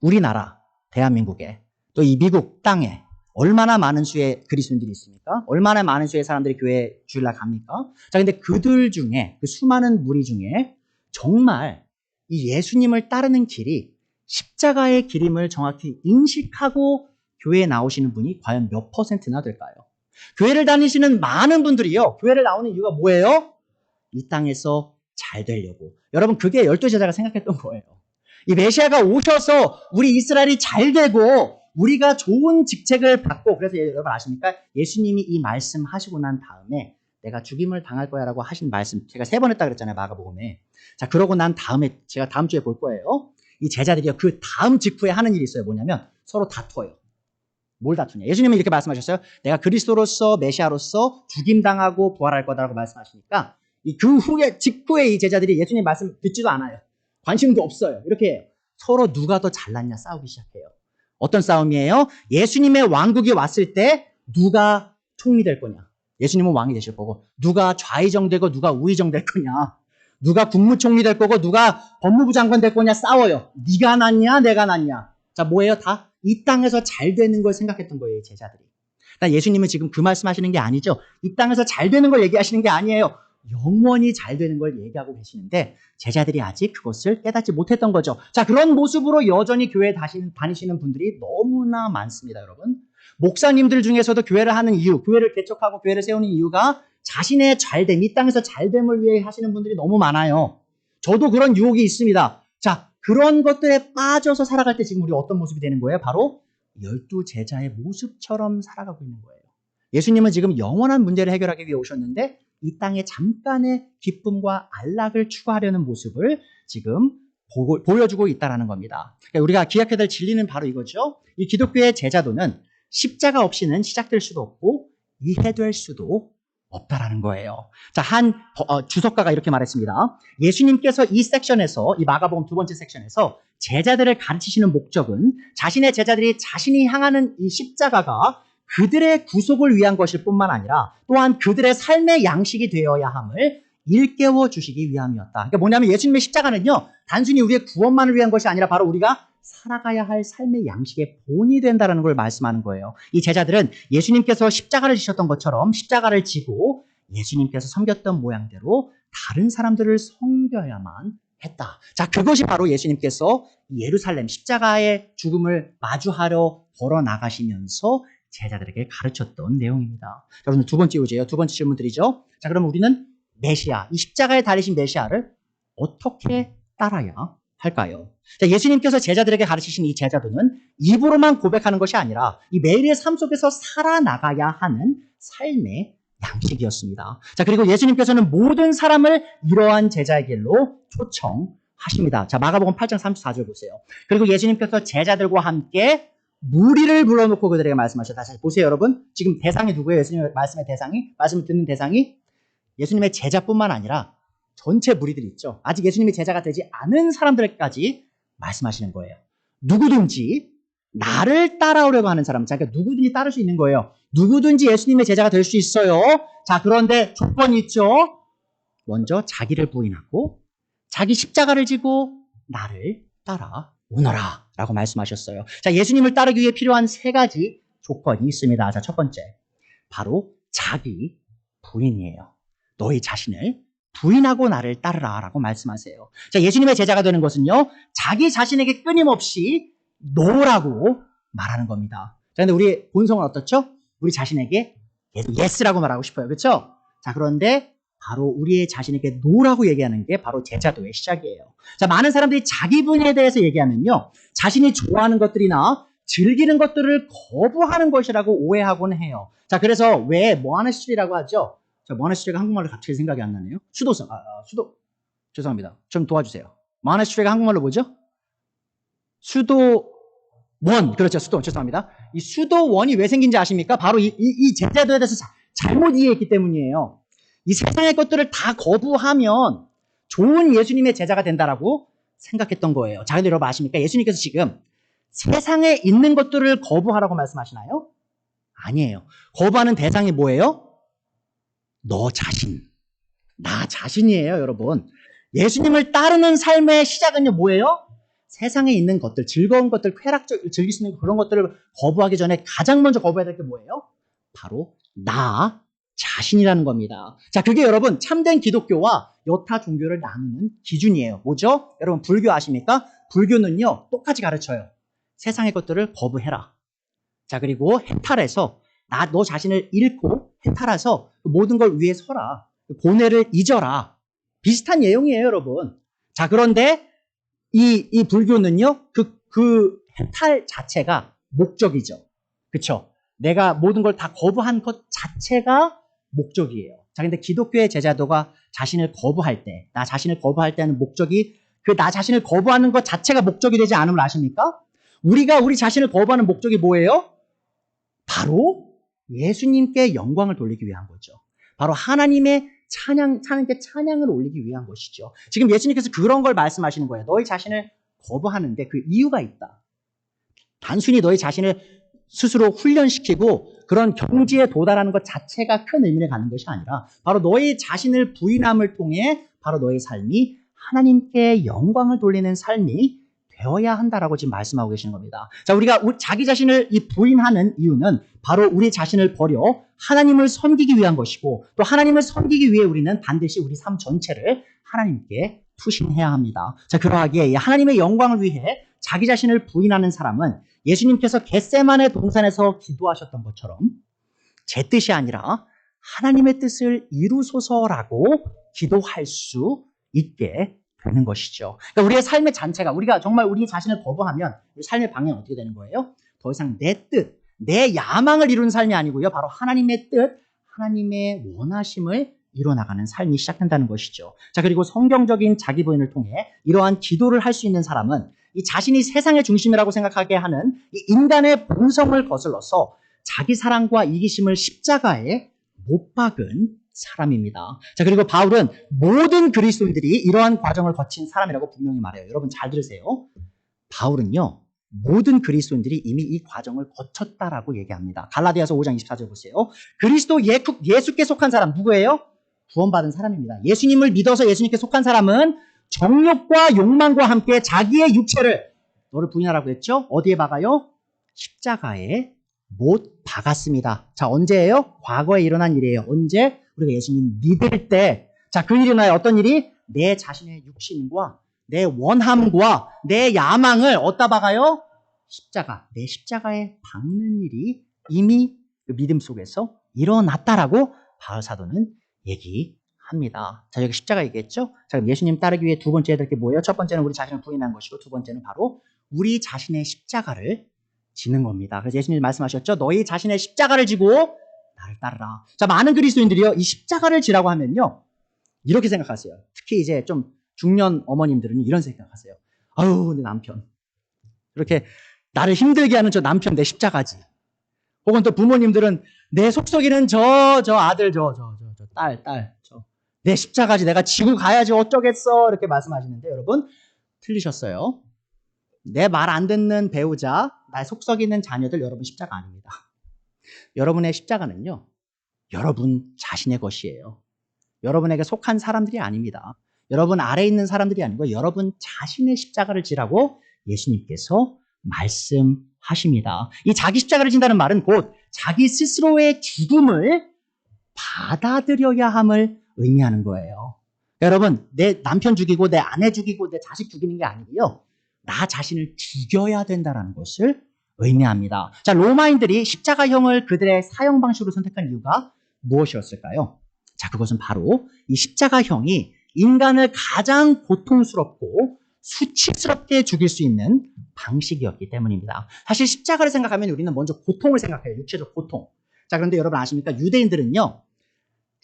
우리나라, 대한민국에, 또 이 미국 땅에 얼마나 많은 수의 그리스도인들이 있습니까? 얼마나 많은 수의 사람들이 교회 주일날 갑니까? 자, 근데 그들 중에, 그 수많은 무리 중에 정말 이 예수님을 따르는 길이 십자가의 길임을 정확히 인식하고 교회에 나오시는 분이 과연 몇 %나 될까요? 교회를 다니시는 많은 분들이요, 교회를 나오는 이유가 뭐예요? 이 땅에서 잘 되려고. 여러분, 그게 12 제자가 생각했던 거예요. 이 메시아가 오셔서 우리 이스라엘이 잘 되고 우리가 좋은 직책을 받고, 그래서 여러분 아십니까? 예수님이 이 말씀 하시고 난 다음에 내가 죽임을 당할 거야 라고 하신 말씀, 제가 3번 했다 그랬잖아요, 마가복음에. 자, 그러고 난 다음에, 제가 다음 주에 볼 거예요. 이 제자들이요, 그 다음 직후에 하는 일이 있어요. 뭐냐면 서로 다퉈요. 뭘 다투냐? 예수님은 이렇게 말씀하셨어요. 내가 그리스도로서, 메시아로서 죽임당하고 부활할 거다라고 말씀하시니까 그 후에, 직후에 이 제자들이 예수님 말씀 듣지도 않아요. 관심도 없어요. 이렇게 해요. 서로 누가 더 잘났냐 싸우기 시작해요. 어떤 싸움이에요? 예수님의 왕국이 왔을 때 누가 총리 될 거냐. 예수님은 왕이 되실 거고, 누가 좌의정 되고 누가 우의정 될 거냐. 누가 국무총리 될 거고 누가 법무부 장관 될 거냐 싸워요. 네가 낫냐 내가 낫냐. 자, 뭐예요? 다 이 땅에서 잘 되는 걸 생각했던 거예요, 제자들이. 예수님은 지금 그 말씀하시는 게 아니죠. 이 땅에서 잘 되는 걸 얘기하시는 게 아니에요. 영원히 잘 되는 걸 얘기하고 계시는데 제자들이 아직 그것을 깨닫지 못했던 거죠. 자, 그런 모습으로 여전히 교회에 다니시는 분들이 너무나 많습니다, 여러분. 목사님들 중에서도 교회를 하는 이유, 교회를 개척하고 교회를 세우는 이유가 자신의 잘됨, 이 땅에서 잘됨을 위해 하시는 분들이 너무 많아요. 저도 그런 유혹이 있습니다. 자, 그런 것들에 빠져서 살아갈 때 지금 우리 어떤 모습이 되는 거예요? 바로 12제자의 모습처럼 살아가고 있는 거예요. 예수님은 지금 영원한 문제를 해결하기 위해 오셨는데 이 땅에 잠깐의 기쁨과 안락을 추구하려는 모습을 지금 보여주고 있다는 겁니다. 그러니까 우리가 기억해야 될 진리는 바로 이거죠. 이 기독교의 제자도는 십자가 없이는 시작될 수도 없고 이해될 수도 없다라는 거예요. 자, 한 주석가가 이렇게 말했습니다. 예수님께서 이 섹션에서, 이 마가복음 두 번째 섹션에서 제자들을 가르치시는 목적은 자신의 제자들이 자신이 향하는 이 십자가가 그들의 구속을 위한 것일 뿐만 아니라 또한 그들의 삶의 양식이 되어야 함을 일깨워 주시기 위함이었다. 그러니까 뭐냐면 예수님의 십자가는요, 단순히 우리의 구원만을 위한 것이 아니라 바로 우리가 살아가야 할 삶의 양식의 본이 된다는 걸 말씀하는 거예요. 이 제자들은 예수님께서 십자가를 지셨던 것처럼 십자가를 지고 예수님께서 섬겼던 모양대로 다른 사람들을 섬겨야만 했다. 자, 그것이 바로 예수님께서 예루살렘 십자가의 죽음을 마주하러 걸어 나가시면서 제자들에게 가르쳤던 내용입니다. 자, 여러분 두 번째 요제예요. 두 번째 질문 드리죠. 자, 그럼 우리는 메시아, 이 십자가에 달리신 메시아를 어떻게 따라야 할까요? 자, 예수님께서 제자들에게 가르치신 이 제자도는 입으로만 고백하는 것이 아니라 이 매일의 삶 속에서 살아나가야 하는 삶의 양식이었습니다. 자, 그리고 예수님께서는 모든 사람을 이러한 제자의 길로 초청하십니다. 자, 마가복음 8장 34절 보세요. 그리고 예수님께서 제자들과 함께 무리를 불러놓고 그들에게 말씀하셨다. 다시 보세요, 여러분. 지금 대상이 누구예요? 예수님의 말씀의 대상이? 말씀을 듣는 대상이 예수님의 제자뿐만 아니라 전체 무리들이 있죠. 아직 예수님의 제자가 되지 않은 사람들까지 말씀하시는 거예요. 누구든지 나를 따라오려고 하는 사람, 자, 그러니까 누구든지 따를 수 있는 거예요. 누구든지 예수님의 제자가 될 수 있어요. 자, 그런데 조건이 있죠. 먼저 자기를 부인하고 자기 십자가를 지고 나를 따라오너라 라고 말씀하셨어요. 자, 예수님을 따르기 위해 필요한 세 가지 조건이 있습니다. 자, 첫 번째, 바로 자기 부인이에요. 너희 자신을 부인하고 나를 따르라 라고 말씀하세요. 자, 예수님의 제자가 되는 것은요, 자기 자신에게 끊임없이 노라고 말하는 겁니다. 자, 근데 우리 본성은 어떻죠? 우리 자신에게 예스라고 말하고 싶어요. 그렇죠? 자, 그런데 바로 우리의 자신에게 노라고 얘기하는 게 바로 제자도의 시작이에요. 자, 많은 사람들이 자기 분야에 대해서 얘기하면요, 자신이 좋아하는 것들이나 즐기는 것들을 거부하는 것이라고 오해하곤 해요. 자, 그래서 왜 뭐하는 시절이라고 하죠? 저 뭐하는 시절가 한국말로 갑자기 생각이 안 나네요. 수도성, 죄송합니다. 좀 도와주세요. 뭐하는 시절가 한국말로 뭐죠? 수도원, 그렇죠. 수도원, 죄송합니다. 이 수도원이 왜 생긴지 아십니까? 바로 이 제자도에 대해서 잘못 이해했기 때문이에요. 이 세상의 것들을 다 거부하면 좋은 예수님의 제자가 된다라고 생각했던 거예요. 자, 근데 여러분 아십니까? 예수님께서 지금 세상에 있는 것들을 거부하라고 말씀하시나요? 아니에요. 거부하는 대상이 뭐예요? 너 자신, 나 자신이에요, 여러분. 예수님을 따르는 삶의 시작은요, 뭐예요? 세상에 있는 것들, 즐거운 것들, 쾌락적 즐길 수 있는 그런 것들을 거부하기 전에 가장 먼저 거부해야 될 게 뭐예요? 바로 나 자신이라는 겁니다. 자, 그게 여러분 참된 기독교와 여타 종교를 나누는 기준이에요. 뭐죠? 여러분 불교 아십니까? 불교는요, 똑같이 가르쳐요. 세상의 것들을 거부해라. 자, 그리고 해탈해서 너 자신을 잃고 해탈해서 모든 걸 위해 서라. 고뇌를 잊어라. 비슷한 내용이에요, 여러분. 자, 그런데 이 불교는요, 그 해탈 자체가 목적이죠. 그쵸? 내가 모든 걸 다 거부한 것 자체가 목적이에요. 자, 근데 기독교의 제자도가 자신을 거부할 때, 나 자신을 거부할 때는 목적이, 그 나 자신을 거부하는 것 자체가 목적이 되지 않음을 아십니까? 우리가 우리 자신을 거부하는 목적이 뭐예요? 바로 예수님께 영광을 돌리기 위한 거죠. 바로 하나님의 하나님께 찬양을 올리기 위한 것이죠. 지금 예수님께서 그런 걸 말씀하시는 거예요. 너희 자신을 거부하는데 그 이유가 있다. 단순히 너희 자신을 스스로 훈련시키고 그런 경지에 도달하는 것 자체가 큰 의미를 갖는 것이 아니라 바로 너희 자신을 부인함을 통해 바로 너의 삶이 하나님께 영광을 돌리는 삶이 되어야 한다라고 지금 말씀하고 계시는 겁니다. 자, 우리가 자기 자신을 부인하는 이유는 바로 우리 자신을 버려 하나님을 섬기기 위한 것이고 또 하나님을 섬기기 위해 우리는 반드시 우리 삶 전체를 하나님께 투신해야 합니다. 자, 그러하기에 하나님의 영광을 위해 자기 자신을 부인하는 사람은 예수님께서 겟세마네 동산에서 기도하셨던 것처럼 제 뜻이 아니라 하나님의 뜻을 이루소서라고 기도할 수 있게 되는 것이죠. 그러니까 우리의 삶의 잔체가 우리가 정말 우리 자신을 거부하면 우리 삶의 방향이 어떻게 되는 거예요? 더 이상 내 뜻, 내 야망을 이루는 삶이 아니고요. 바로 하나님의 뜻, 하나님의 원하심을 이뤄나가는 삶이 시작된다는 것이죠. 자, 그리고 성경적인 자기 부인을 통해 이러한 기도를 할 수 있는 사람은 이 자신이 세상의 중심이라고 생각하게 하는 이 인간의 본성을 거슬러서 자기 사랑과 이기심을 십자가에 못 박은 사람입니다. 자, 그리고 바울은 모든 그리스도인들이 이러한 과정을 거친 사람이라고 분명히 말해요. 여러분 잘 들으세요. 바울은요, 모든 그리스도인들이 이미 이 과정을 거쳤다라고 얘기합니다. 갈라디아서 5장 24절 보세요. 그리스도 예수께 속한 사람 누구예요? 구원받은 사람입니다. 예수님을 믿어서 예수님께 속한 사람은 정욕과 욕망과 함께 자기의 육체를 너를 부인하라고 했죠? 어디에 박아요? 십자가에 못 박았습니다. 자, 언제예요? 과거에 일어난 일이에요. 언제? 우리가 예수님 믿을 때. 자, 그 일이 일어나요. 어떤 일이? 내 자신의 육신과 내 원함과 내 야망을 어디다 박아요? 십자가. 내 십자가에 박는 일이 이미 그 믿음 속에서 일어났다라고 바울 사도는 얘기합니다. 자, 여기 십자가 얘기했죠? 자, 그럼 예수님 따르기 위해 두 번째 해야 될 게 뭐예요? 첫 번째는 우리 자신을 부인한 것이고 두 번째는 바로 우리 자신의 십자가를 지는 겁니다. 그래서 예수님이 말씀하셨죠? 너희 자신의 십자가를 지고 나를 따르라. 자, 많은 그리스도인들이요, 이 십자가를 지라고 하면요, 이렇게 생각하세요. 특히 이제 좀 중년 어머님들은 이런 생각하세요. 아유, 내 남편. 이렇게 나를 힘들게 하는 저 남편 내 십자가지. 혹은 또 부모님들은 내 속썩이는 저 아들, 딸, 내 십자가지. 내가 지고 가야지 어쩌겠어. 이렇게 말씀하시는데 여러분, 틀리셨어요. 내 말 안 듣는 배우자, 날 속썩이는 자녀들 여러분 십자가 아닙니다. 여러분의 십자가는요, 여러분 자신의 것이에요. 여러분에게 속한 사람들이 아닙니다. 여러분 아래에 있는 사람들이 아니고 여러분 자신의 십자가를 지라고 예수님께서 말씀하십니다. 이 자기 십자가를 진다는 말은 곧 자기 스스로의 죽음을 받아들여야 함을 의미하는 거예요. 여러분, 내 남편 죽이고 내 아내 죽이고 내 자식 죽이는 게 아니고요, 나 자신을 죽여야 된다는 것을 의미합니다. 자, 로마인들이 십자가형을 그들의 사형 방식으로 선택한 이유가 무엇이었을까요? 자, 그것은 바로 이 십자가형이 인간을 가장 고통스럽고 수치스럽게 죽일 수 있는 방식이었기 때문입니다. 사실 십자가를 생각하면 우리는 먼저 고통을 생각해요. 육체적 고통. 자, 그런데 여러분 아십니까? 유대인들은요,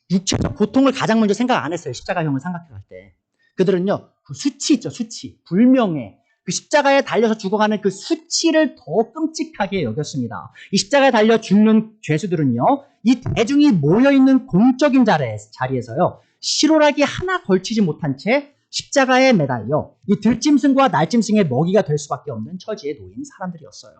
육체적 고통을 가장 먼저 생각 안 했어요. 십자가형을 생각할 때. 그들은요, 그 수치 있죠, 수치. 불명예. 그 십자가에 달려서 죽어가는 그 수치를 더 끔찍하게 여겼습니다. 이 십자가에 달려 죽는 죄수들은요, 이 대중이 모여있는 공적인 자리에서요, 실오라기 하나 걸치지 못한 채 십자가에 매달려 이 들짐승과 날짐승의 먹이가 될 수밖에 없는 처지에 놓인 사람들이었어요.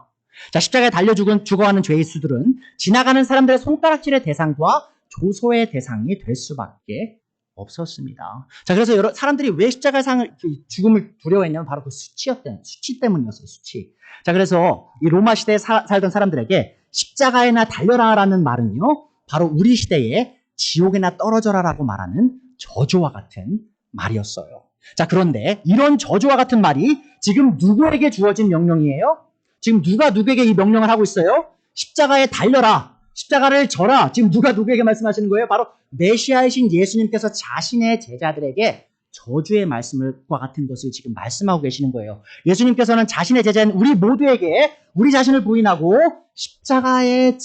자, 십자가에 달려 죽어가는 죄수들은 지나가는 사람들의 손가락질의 대상과 조소의 대상이 될 수밖에 없었습니다. 자, 그래서 사람들이 왜 십자가의 죽음을 두려워했냐면 바로 그 수치 때문이었어요. 수치. 자, 그래서 이 로마 시대에 살던 사람들에게 십자가에나 달려라라는 말은요, 바로 우리 시대에 지옥에나 떨어져라라고 말하는 저주와 같은 말이었어요. 자, 그런데 이런 저주와 같은 말이 지금 누구에게 주어진 명령이에요? 지금 누가 누구에게 이 명령을 하고 있어요? 십자가에 달려라. 십자가를 져라. 지금 누가 누구에게 말씀하시는 거예요? 바로 메시아이신 예수님께서 자신의 제자들에게 저주의 말씀과 같은 것을 지금 말씀하고 계시는 거예요. 예수님께서는 자신의 제자인 우리 모두에게 우리 자신을 부인하고 십자가를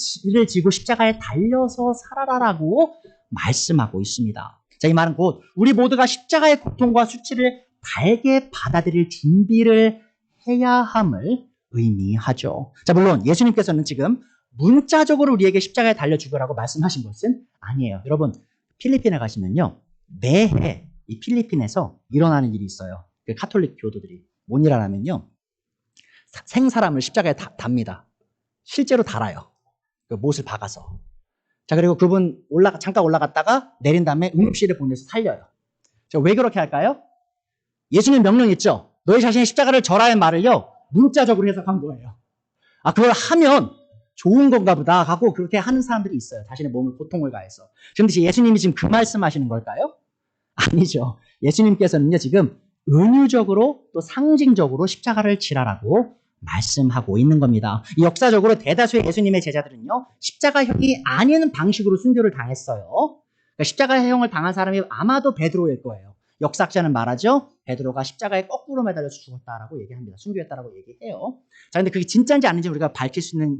지고 십자가에 달려서 살아라라고 말씀하고 있습니다. 자, 이 말은 곧 우리 모두가 십자가의 고통과 수치를 달게 받아들일 준비를 해야 함을 의미하죠. 자, 물론 예수님께서는 지금 문자적으로 우리에게 십자가에 달려 죽으라고 말씀하신 것은 아니에요. 여러분, 필리핀에 가시면요. 매해 이 필리핀에서 일어나는 일이 있어요. 그 카톨릭 교도들이 뭔 일 하냐면요. 생사람을 십자가에 답니다. 실제로 달아요. 그 못을 박아서. 자, 그리고 그분 잠깐 올라갔다가 내린 다음에 응급실에 보내서 살려요. 자, 왜 그렇게 할까요? 예수님 명령 있죠? 너희 자신의 십자가를 져라의 말을요, 문자적으로 해석한 거예요. 아, 그걸 하면 좋은 건가 보다 하고 그렇게 하는 사람들이 있어요. 자신의 몸을 고통을 가해서. 그런데 예수님이 지금 그 말씀하시는 걸까요? 아니죠. 예수님께서는요, 지금 은유적으로 또 상징적으로 십자가를 지라라고 말씀하고 있는 겁니다. 역사적으로 대다수의 예수님의 제자들은요, 십자가형이 아닌 방식으로 순교를 당했어요. 그러니까 십자가형을 당한 사람이 아마도 베드로일 거예요. 역사학자는 말하죠. 베드로가 십자가에 거꾸로 매달려서 죽었다라고 얘기합니다. 순교했다라고 얘기해요. 자, 근데 그게 진짜인지 아닌지 우리가 밝힐 수 있는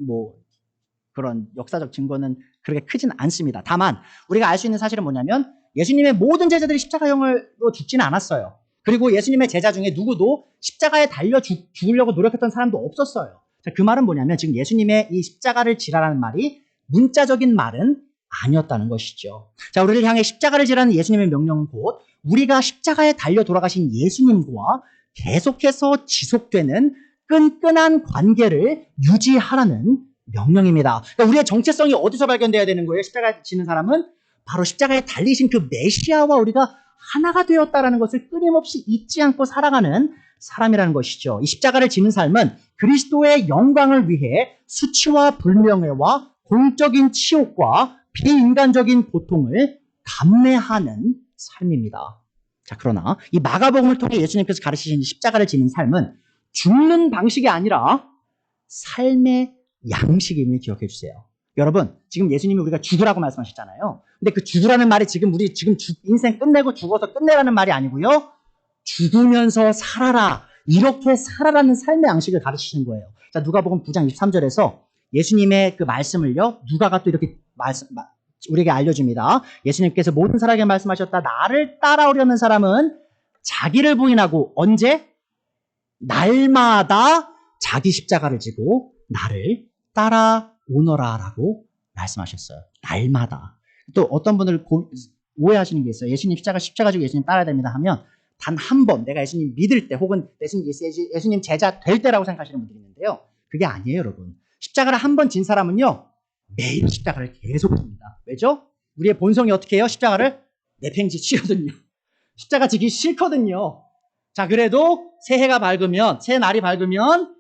그런 역사적 증거는 그렇게 크진 않습니다. 다만 우리가 알 수 있는 사실은 뭐냐면 예수님의 모든 제자들이 십자가형으로 죽지는 않았어요. 그리고 예수님의 제자 중에 누구도 십자가에 달려 죽으려고 노력했던 사람도 없었어요. 자, 그 말은 뭐냐면 지금 예수님의 이 십자가를 지라라는 말이 문자적인 말은 아니었다는 것이죠. 자, 우리를 향해 십자가를 지라는 예수님의 명령은 곧 우리가 십자가에 달려 돌아가신 예수님과 계속해서 지속되는 끈끈한 관계를 유지하라는 명령입니다. 그러니까 우리의 정체성이 어디서 발견돼야 되는 거예요? 십자가에 지는 사람은 바로 십자가에 달리신 그 메시아와 우리가 하나가 되었다라는 것을 끊임없이 잊지 않고 살아가는 사람이라는 것이죠. 이 십자가를 지는 삶은 그리스도의 영광을 위해 수치와 불명예와 공적인 치욕과 비인간적인 고통을 감내하는 삶입니다. 자, 그러나 이 마가복음을 통해 예수님께서 가르치신 십자가를 지는 삶은 죽는 방식이 아니라 삶의 양식임을 기억해 주세요. 여러분, 지금 예수님이 우리가 죽으라고 말씀하셨잖아요. 근데 그 죽으라는 말이 지금 인생 끝내고 죽어서 끝내라는 말이 아니고요. 죽으면서 살아라. 이렇게 살아라는 삶의 양식을 가르치시는 거예요. 자, 누가복음 9장 23절에서 예수님의 그 말씀을요, 누가가 또 이렇게 우리에게 알려줍니다. 예수님께서 모든 사람에게 말씀하셨다. 나를 따라오려는 사람은 자기를 부인하고 언제? 날마다 자기 십자가를 지고 나를 따라오너라라고 말씀하셨어요. 날마다. 또 어떤 분들 오해하시는 게 있어요. 예수님 십자가 지고 예수님 따라야 됩니다 하면 단 한 번 내가 예수님 믿을 때 혹은 예수님 제자 될 때라고 생각하시는 분들이 있는데요. 그게 아니에요, 여러분. 십자가를 한 번 진 사람은요, 매일 십자가를 계속 집니다. 왜죠? 우리의 본성이 어떻게 해요? 십자가를 내팽지 치거든요. 십자가 지기 싫거든요. 자, 그래도 새 날이 밝으면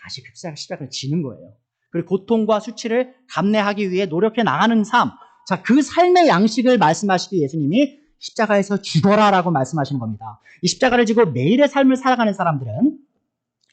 다시 그 십자가를 지는 거예요. 그리고 고통과 수치를 감내하기 위해 노력해 나가는 삶. 자, 그 삶의 양식을 말씀하시기 예수님이 십자가에서 죽어라라고 말씀하시는 겁니다. 이 십자가를 지고 매일의 삶을 살아가는 사람들은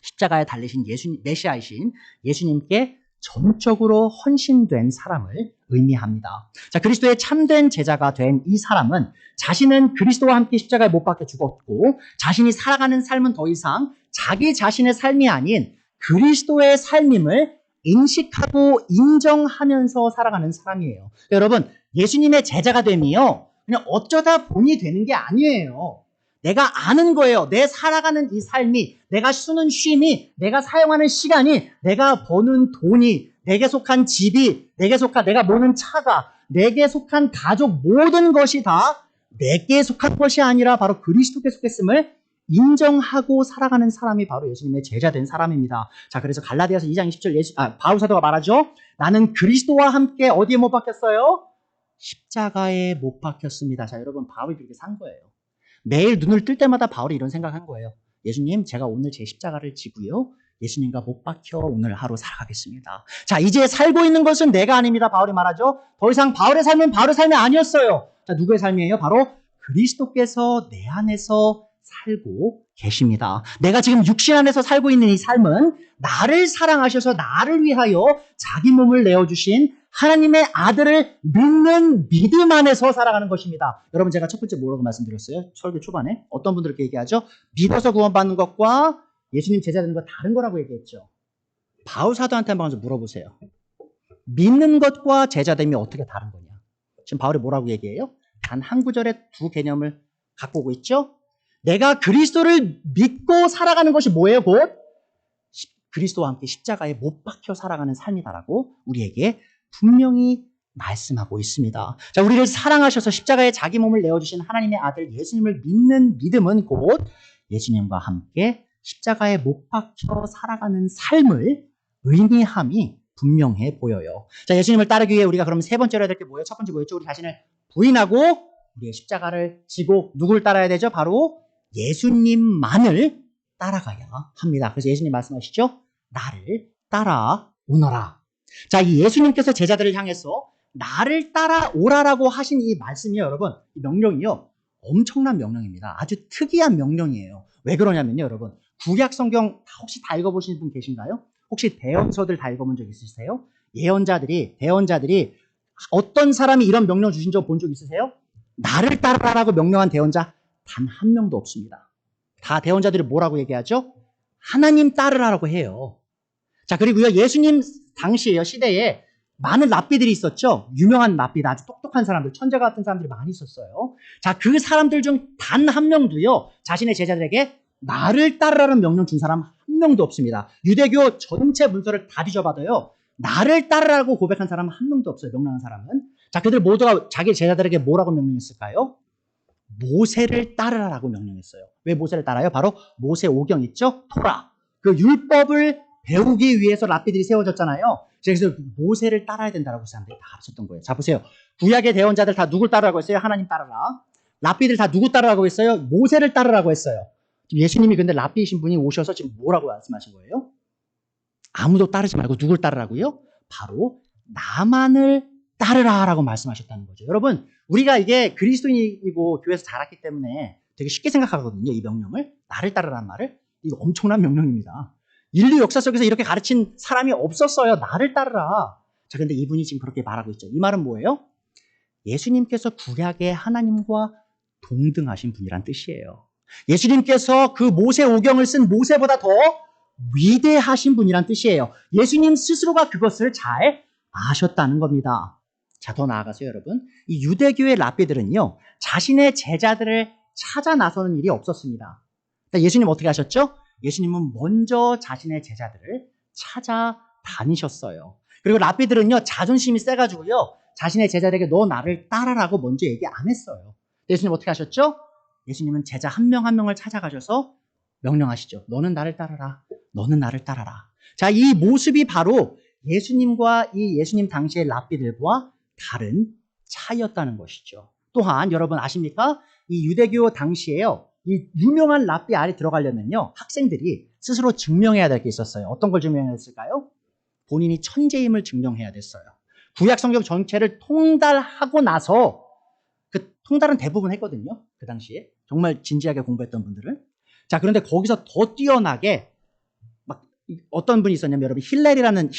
십자가에 달리신 메시아이신 예수님께 전적으로 헌신된 사람을 의미합니다. 자, 그리스도의 참된 제자가 된 이 사람은 자신은 그리스도와 함께 십자가에 못 박혀 죽었고 자신이 살아가는 삶은 더 이상 자기 자신의 삶이 아닌 그리스도의 삶임을 인식하고 인정하면서 살아가는 사람이에요. 여러분, 예수님의 제자가 됨이요, 그냥 어쩌다 보니 되는 게 아니에요. 내가 아는 거예요. 내 살아가는 이 삶이, 내가 쉬는 쉼이, 내가 사용하는 시간이, 내가 버는 돈이, 내게 속한 집이, 내가 모는 차가, 내게 속한 가족, 모든 것이 다 내게 속한 것이 아니라 바로 그리스도께 속했음을 인정하고 살아가는 사람이 바로 예수님의 제자 된 사람입니다. 자, 그래서 갈라디아서 2장 20절 바울 사도가 말하죠. 나는 그리스도와 함께 어디에 못 박혔어요? 십자가에 못 박혔습니다. 자, 여러분, 바울이 그렇게 산 거예요. 매일 눈을 뜰 때마다 바울이 이런 생각한 거예요. 예수님, 제가 오늘 제 십자가를 지고요, 예수님과 못 박혀 오늘 하루 살아가겠습니다. 자, 이제 살고 있는 것은 내가 아닙니다. 바울이 말하죠. 더 이상 바울의 삶은 바울의 삶이 아니었어요. 자, 누구의 삶이에요? 바로 그리스도께서 내 안에서 살고 계십니다. 내가 지금 육신 안에서 살고 있는 이 삶은 나를 사랑하셔서 나를 위하여 자기 몸을 내어주신 하나님의 아들을 믿는 믿음 안에서 살아가는 것입니다. 여러분, 제가 첫 번째 뭐라고 말씀드렸어요? 설교 초반에 어떤 분들 이렇게 얘기하죠? 믿어서 구원받는 것과 예수님 제자 되는 것 다른 거라고 얘기했죠. 바울 사도한테 한번 물어보세요. 믿는 것과 제자됨이 어떻게 다른 거냐? 지금 바울이 뭐라고 얘기해요? 단 한 구절에 두 개념을 갖고 오고 있죠? 내가 그리스도를 믿고 살아가는 것이 뭐예요? 곧 그리스도와 함께 십자가에 못 박혀 살아가는 삶이다라고 우리에게 분명히 말씀하고 있습니다. 자, 우리를 사랑하셔서 십자가에 자기 몸을 내어주신 하나님의 아들 예수님을 믿는 믿음은 곧 예수님과 함께 십자가에 못 박혀 살아가는 삶을 의미함이 분명해 보여요. 자, 예수님을 따르기 위해 우리가 그럼 세 번째로 해야 될 게 뭐예요? 첫 번째 뭐였죠? 우리 자신을 부인하고 우리의 십자가를 지고 누구를 따라야 되죠? 바로 예수님만을 따라가야 합니다. 그래서 예수님 말씀하시죠? 나를 따라오너라. 자, 이 예수님께서 제자들을 향해서 나를 따라오라라고 하신 이 말씀이요, 여러분, 이 명령이요, 엄청난 명령입니다. 아주 특이한 명령이에요. 왜 그러냐면요, 여러분, 구약 성경 혹시 다 읽어보신 분 계신가요? 혹시 대언서들 다 읽어본 적 있으세요? 대언자들이 어떤 사람이 이런 명령 주신 적 본 적 있으세요? 나를 따르라고 명령한 대언자 단 한 명도 없습니다. 다 대언자들이 뭐라고 얘기하죠? 하나님 따르라고 해요. 자, 그리고요, 예수님 당시에요, 시대에 많은 랍비들이 있었죠. 유명한 랍비들, 아주 똑똑한 사람들, 천재 같은 사람들이 많이 있었어요. 자, 그 사람들 중 단 한 명도요, 자신의 제자들에게 나를 따르라는 명령 준 사람 한 명도 없습니다. 유대교 전체 문서를 다 뒤져봐도요, 나를 따르라고 고백한 사람 한 명도 없어요. 명령한 사람은. 자, 그들 모두가 자기 제자들에게 뭐라고 명령했을까요? 모세를 따르라고 명령했어요. 왜 모세를 따라요? 바로 모세 오경 있죠? 토라. 그 율법을 배우기 위해서 랍비들이 세워졌잖아요. 그래서 모세를 따라야 된다고 그 사람들이 다 합쳤던 거예요. 자, 보세요. 구약의 대언자들 다 누굴 따르라고 했어요? 하나님 따르라. 랍비들 다 누구 따르라고 했어요? 모세를 따르라고 했어요. 예수님이 근데 랍비이신 분이 오셔서 지금 뭐라고 말씀하신 거예요? 아무도 따르지 말고 누굴 따르라고요? 바로 나만을 따르라라고 말씀하셨다는 거죠. 여러분, 우리가 이게 그리스도인이고 교회에서 자랐기 때문에 되게 쉽게 생각하거든요. 이 명령을. 나를 따르라는 말을. 이거 엄청난 명령입니다. 인류 역사 속에서 이렇게 가르친 사람이 없었어요. 나를 따르라. 자, 근데 이분이 지금 그렇게 말하고 있죠. 이 말은 뭐예요? 예수님께서 구약의 하나님과 동등하신 분이란 뜻이에요. 예수님께서 그 모세 오경을 쓴 모세보다 더 위대하신 분이란 뜻이에요. 예수님 스스로가 그것을 잘 아셨다는 겁니다. 자, 더 나아가서 여러분, 이 유대교의 랍비들은요, 자신의 제자들을 찾아 나서는 일이 없었습니다. 예수님 어떻게 하셨죠? 예수님은 먼저 자신의 제자들을 찾아다니셨어요. 그리고 랍비들은요, 자존심이 세가지고요, 자신의 제자들에게 너 나를 따라라고 먼저 얘기 안 했어요. 예수님 어떻게 하셨죠? 예수님은 제자 한 명 한 명을 찾아가셔서 명령하시죠. 너는 나를 따라라. 너는 나를 따라라. 자, 이 모습이 바로 예수님과 이 예수님 당시의 랍비들과 다른 차이였다는 것이죠. 또한 여러분 아십니까? 이 유대교 당시에요, 이 유명한 랍비 안에 들어가려면요, 학생들이 스스로 증명해야 될 게 있었어요. 어떤 걸 증명해야 했을까요? 본인이 천재임을 증명해야 됐어요. 구약 성경 전체를 통달하고 나서, 그 통달은 대부분 했거든요. 그 당시에 정말 진지하게 공부했던 분들은. 자, 그런데 거기서 더 뛰어나게 막 어떤 분이 있었냐면, 여러분, 힐랄이라는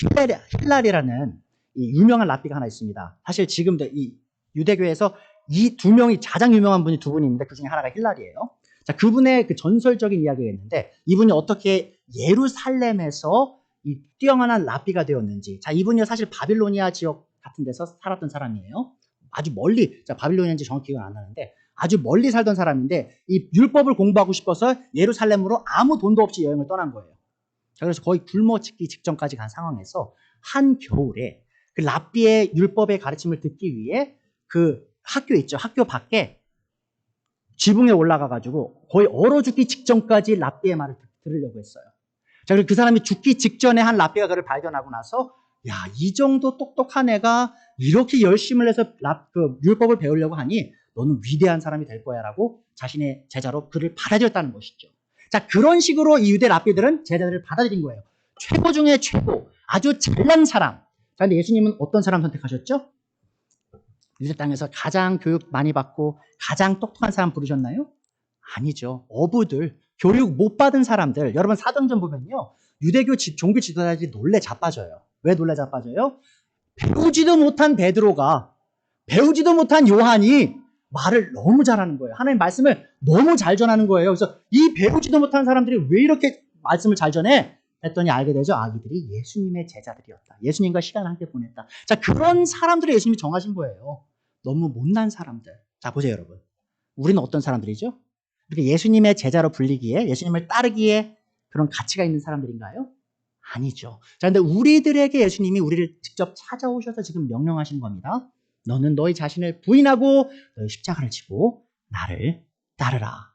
이 유명한 랍비가 하나 있습니다. 사실 지금도 이 유대교에서 이 두 명이 가장 유명한 분이 두 분이 있는데 그 중에 하나가 힐랄이에요. 자, 그분의 그 전설적인 이야기가 있는데, 이분이 어떻게 예루살렘에서 이 뛰어난 랍비가 되었는지. 자, 이분이 사실 바빌로니아 지역 같은 데서 살았던 사람이에요. 아주 멀리, 자, 바빌로니아인지 정확히 기억 안 나는데 아주 멀리 살던 사람인데, 이 율법을 공부하고 싶어서 예루살렘으로 아무 돈도 없이 여행을 떠난 거예요. 자, 그래서 거의 굶어 죽기 직전까지 간 상황에서 한 겨울에 그 랍비의 율법의 가르침을 듣기 위해 그 학교 있죠. 학교 밖에 지붕에 올라가가지고 거의 얼어 죽기 직전까지 랍비의 말을 들으려고 했어요. 자, 그리고 그 사람이 죽기 직전에 한 랍비가 그를 발견하고 나서, 야, 이 정도 똑똑한 애가 이렇게 열심을 해서 율법을 배우려고 하니 너는 위대한 사람이 될 거야 라고 자신의 제자로 그를 받아들였다는 것이죠. 자, 그런 식으로 이 유대 랍비들은 제자들을 받아들인 거예요. 최고 중에 최고, 아주 잘난 사람. 자, 근데 예수님은 어떤 사람 선택하셨죠? 유대 땅에서 가장 교육 많이 받고 가장 똑똑한 사람 부르셨나요? 아니죠. 어부들, 교육 못 받은 사람들. 여러분 사도행전 보면요, 유대교 종교 지도자들이 놀래 자빠져요. 왜 놀래 자빠져요? 배우지도 못한 베드로가, 배우지도 못한 요한이 말을 너무 잘하는 거예요. 하나님 말씀을 너무 잘 전하는 거예요. 그래서 이 배우지도 못한 사람들이 왜 이렇게 말씀을 잘 전해? 했더니 알게 되죠. 아, 이들이 예수님의 제자들이었다. 예수님과 시간을 함께 보냈다. 자, 그런 사람들을 예수님이 정하신 거예요. 너무 못난 사람들. 자, 보세요, 여러분. 우리는 어떤 사람들이죠? 이렇게 예수님의 제자로 불리기에, 예수님을 따르기에 그런 가치가 있는 사람들인가요? 아니죠. 자, 근데 우리들에게 예수님이 우리를 직접 찾아오셔서 지금 명령하신 겁니다. 너는 너희 자신을 부인하고 너희 십자가를 지고 나를 따르라.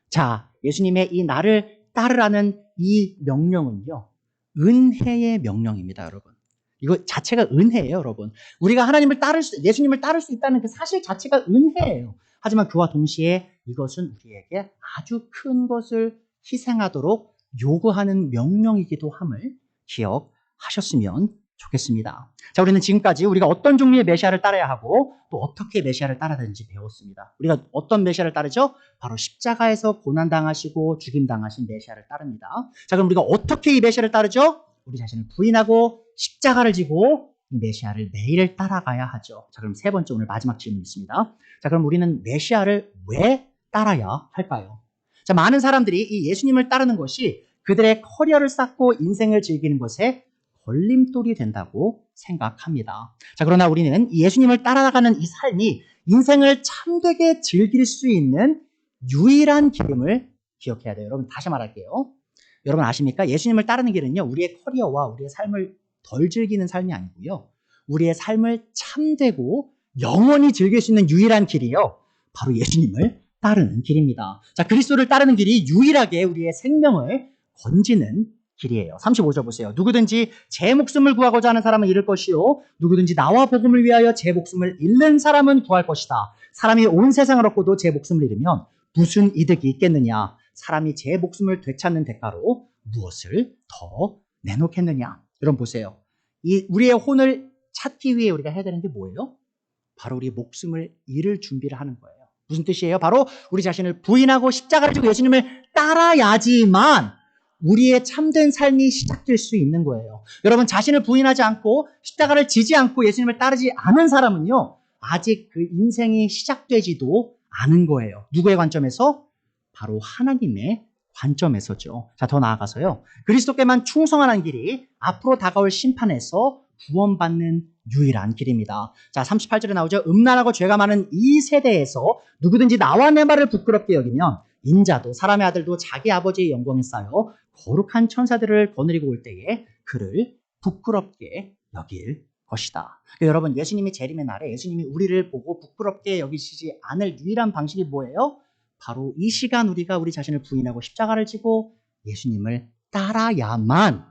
자, 예수님의 이 나를 따르라는 이 명령은요, 은혜의 명령입니다, 여러분. 이거 자체가 은혜예요, 여러분. 우리가 예수님을 따를 수 있다는 그 사실 자체가 은혜예요. 하지만 그와 동시에 이것은 우리에게 아주 큰 것을 희생하도록 요구하는 명령이기도 함을 기억하셨으면 좋겠습니다. 자, 우리는 지금까지 우리가 어떤 종류의 메시아를 따라야 하고 또 어떻게 메시아를 따라야 되는지 배웠습니다. 우리가 어떤 메시아를 따르죠? 바로 십자가에서 고난당하시고 죽임당하신 메시아를 따릅니다. 자, 그럼 우리가 어떻게 이 메시아를 따르죠? 우리 자신을 부인하고 십자가를 지고 이 메시아를 매일 따라가야 하죠. 자, 그럼 세 번째 오늘 마지막 질문 있습니다. 자, 그럼 우리는 메시아를 왜 따라야 할까요? 자, 많은 사람들이 이 예수님을 따르는 것이 그들의 커리어를 쌓고 인생을 즐기는 것에 걸림돌이 된다고 생각합니다. 자, 그러나 우리는 예수님을 따라가는 이 삶이 인생을 참되게 즐길 수 있는 유일한 길임을 기억해야 돼요. 여러분, 다시 말할게요. 여러분 아십니까? 예수님을 따르는 길은요, 우리의 커리어와 우리의 삶을 덜 즐기는 삶이 아니고요, 우리의 삶을 참되고 영원히 즐길 수 있는 유일한 길이요, 바로 예수님을 따르는 길입니다. 자, 그리스도를 따르는 길이 유일하게 우리의 생명을 건지는 길이에요. 35절 보세요. 누구든지 제 목숨을 구하고자 하는 사람은 잃을 것이요, 누구든지 나와 복음을 위하여 제 목숨을 잃는 사람은 구할 것이다. 사람이 온 세상을 얻고도 제 목숨을 잃으면 무슨 이득이 있겠느냐? 사람이 제 목숨을 되찾는 대가로 무엇을 더 내놓겠느냐? 여러분 보세요. 우리의 혼을 찾기 위해 우리가 해야 되는 게 뭐예요? 바로 우리 목숨을 잃을 준비를 하는 거예요. 무슨 뜻이에요? 바로 우리 자신을 부인하고 십자가를 지고 예수님을 따라야지만 우리의 참된 삶이 시작될 수 있는 거예요. 여러분, 자신을 부인하지 않고 십자가를 지지 않고 예수님을 따르지 않은 사람은요, 아직 그 인생이 시작되지도 않은 거예요. 누구의 관점에서? 바로 하나님의 관점에서죠. 자, 더 나아가서요, 그리스도께만 충성하는 길이 앞으로 다가올 심판에서 구원받는 유일한 길입니다. 자, 38절에 나오죠. 음란하고 죄가 많은 이 세대에서 누구든지 나와 내 말을 부끄럽게 여기면 인자도 사람의 아들도 자기 아버지의 영광에 쌓여 거룩한 천사들을 거느리고 올 때에 그를 부끄럽게 여길 것이다. 그러니까 여러분, 예수님이 재림의 날에 예수님이 우리를 보고 부끄럽게 여기시지 않을 유일한 방식이 뭐예요? 바로 이 시간 우리가 우리 자신을 부인하고 십자가를 지고 예수님을 따라야만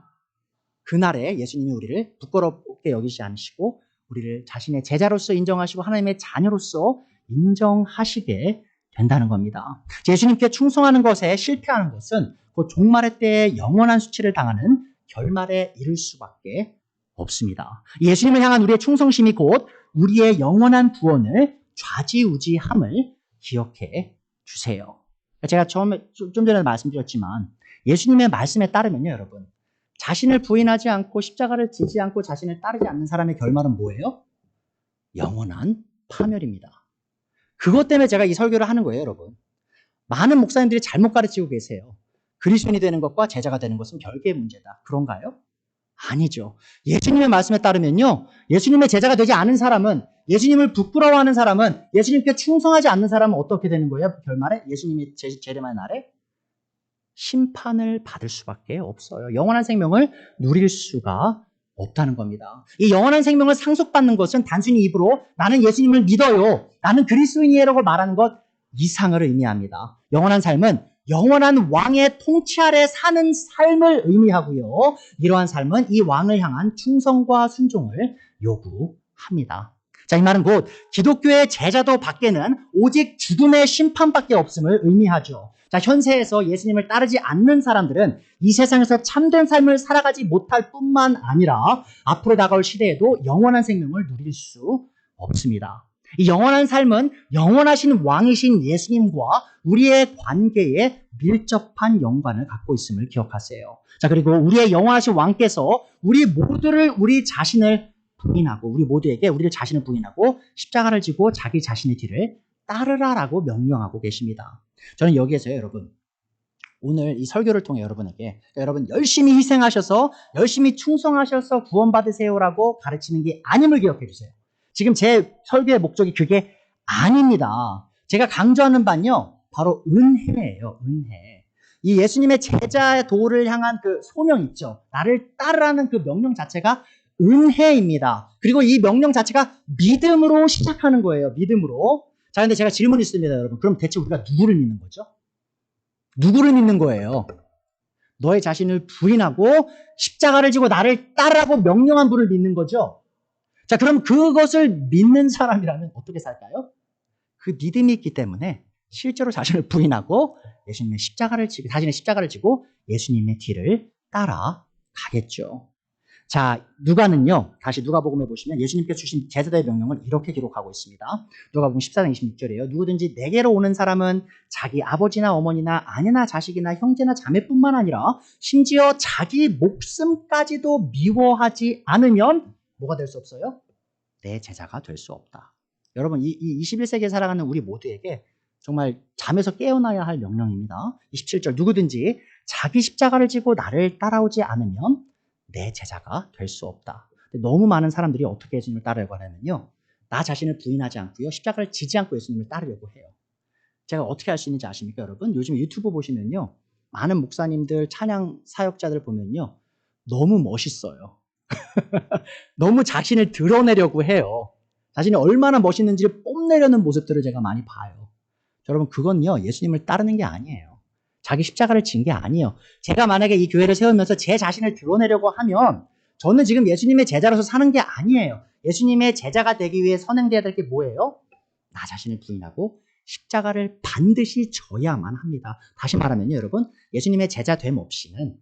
그날에 예수님이 우리를 부끄럽게 여기지 않으시고 우리를 자신의 제자로서 인정하시고 하나님의 자녀로서 인정하시게 된다는 겁니다. 예수님께 충성하는 것에 실패하는 것은 그 종말의 때에 영원한 수치를 당하는 결말에 이를 수밖에 없습니다. 예수님을 향한 우리의 충성심이 곧 우리의 영원한 구원을 좌지우지함을 기억해 주세요. 제가 좀 전에 말씀드렸지만 예수님의 말씀에 따르면요, 여러분, 자신을 부인하지 않고 십자가를 지지 않고 자신을 따르지 않는 사람의 결말은 뭐예요? 영원한 파멸입니다. 그것 때문에 제가 이 설교를 하는 거예요, 여러분. 많은 목사님들이 잘못 가르치고 계세요. 그리스도인이 되는 것과 제자가 되는 것은 별개의 문제다. 그런가요? 아니죠. 예수님의 말씀에 따르면요, 예수님의 제자가 되지 않은 사람은, 예수님을 부끄러워하는 사람은, 예수님께 충성하지 않는 사람은 어떻게 되는 거예요? 결말에 예수님이 재림의 날에 심판을 받을 수밖에 없어요. 영원한 생명을 누릴 수가 없다는 겁니다. 이 영원한 생명을 상속받는 것은 단순히 입으로 나는 예수님을 믿어요, 나는 그리스도인이라고 말하는 것 이상을 의미합니다. 영원한 삶은 영원한 왕의 통치 아래 사는 삶을 의미하고요, 이러한 삶은 이 왕을 향한 충성과 순종을 요구합니다. 자, 이 말은 곧 기독교의 제자도 밖에는 오직 죽음의 심판밖에 없음을 의미하죠. 자, 현세에서 예수님을 따르지 않는 사람들은 이 세상에서 참된 삶을 살아가지 못할 뿐만 아니라 앞으로 다가올 시대에도 영원한 생명을 누릴 수 없습니다. 이 영원한 삶은 영원하신 왕이신 예수님과 우리의 관계에 밀접한 연관을 갖고 있음을 기억하세요. 자, 그리고 우리의 영원하신 왕께서 우리 자신을 부인하고 우리 모두에게 우리를 자신을 부인하고 십자가를 지고 자기 자신의 뒤를 따르라라고 명령하고 계십니다. 저는 여기에서요, 여러분, 오늘 이 설교를 통해 여러분에게 여러분 열심히 희생하셔서 열심히 충성하셔서 구원받으세요라고 가르치는 게 아님을 기억해 주세요. 지금 제 설교의 목적이 그게 아닙니다. 제가 강조하는 바는요, 바로 은혜예요, 은혜. 이 예수님의 제자의 도를 향한 그 소명 있죠. 나를 따르라는 그 명령 자체가 은혜입니다. 그리고 이 명령 자체가 믿음으로 시작하는 거예요. 믿음으로. 자, 근데 제가 질문이 있습니다, 여러분. 그럼 대체 우리가 누구를 믿는 거죠? 누구를 믿는 거예요? 너의 자신을 부인하고 십자가를 지고 나를 따르라고 명령한 분을 믿는 거죠. 자, 그럼 그것을 믿는 사람이라면 어떻게 살까요? 그 믿음이 있기 때문에 실제로 자신을 부인하고 예수님의 십자가를 지고, 자신의 십자가를 지고 예수님의 뒤를 따라가겠죠. 자, 누가는요, 다시 누가복음에 보시면 예수님께서 주신 제자들의 명령을 이렇게 기록하고 있습니다. 누가복음 14장 26절이에요. 누구든지 내게로 오는 사람은 자기 아버지나 어머니나 아내나 자식이나 형제나 자매뿐만 아니라 심지어 자기 목숨까지도 미워하지 않으면 뭐가 될 수 없어요? 내 제자가 될 수 없다. 여러분, 이 21세기에 살아가는 우리 모두에게 정말 잠에서 깨어나야 할 명령입니다. 27절, 누구든지 자기 십자가를 지고 나를 따라오지 않으면 내 제자가 될 수 없다. 너무 많은 사람들이 어떻게 예수님을 따르려고 하냐면요, 나 자신을 부인하지 않고요, 십자가를 지지 않고 예수님을 따르려고 해요. 제가 어떻게 할 수 있는지 아십니까, 여러분? 요즘 유튜브 보시면요, 많은 목사님들, 찬양 사역자들 보면요, 너무 멋있어요. 너무 자신을 드러내려고 해요. 자신이 얼마나 멋있는지를 뽐내려는 모습들을 제가 많이 봐요. 여러분, 그건요, 예수님을 따르는 게 아니에요. 자기 십자가를 진 게 아니에요. 제가 만약에 이 교회를 세우면서 제 자신을 드러내려고 하면 저는 지금 예수님의 제자로서 사는 게 아니에요. 예수님의 제자가 되기 위해 선행돼야 될 게 뭐예요? 나 자신을 부인하고 십자가를 반드시 져야만 합니다. 다시 말하면요, 여러분, 예수님의 제자됨 없이는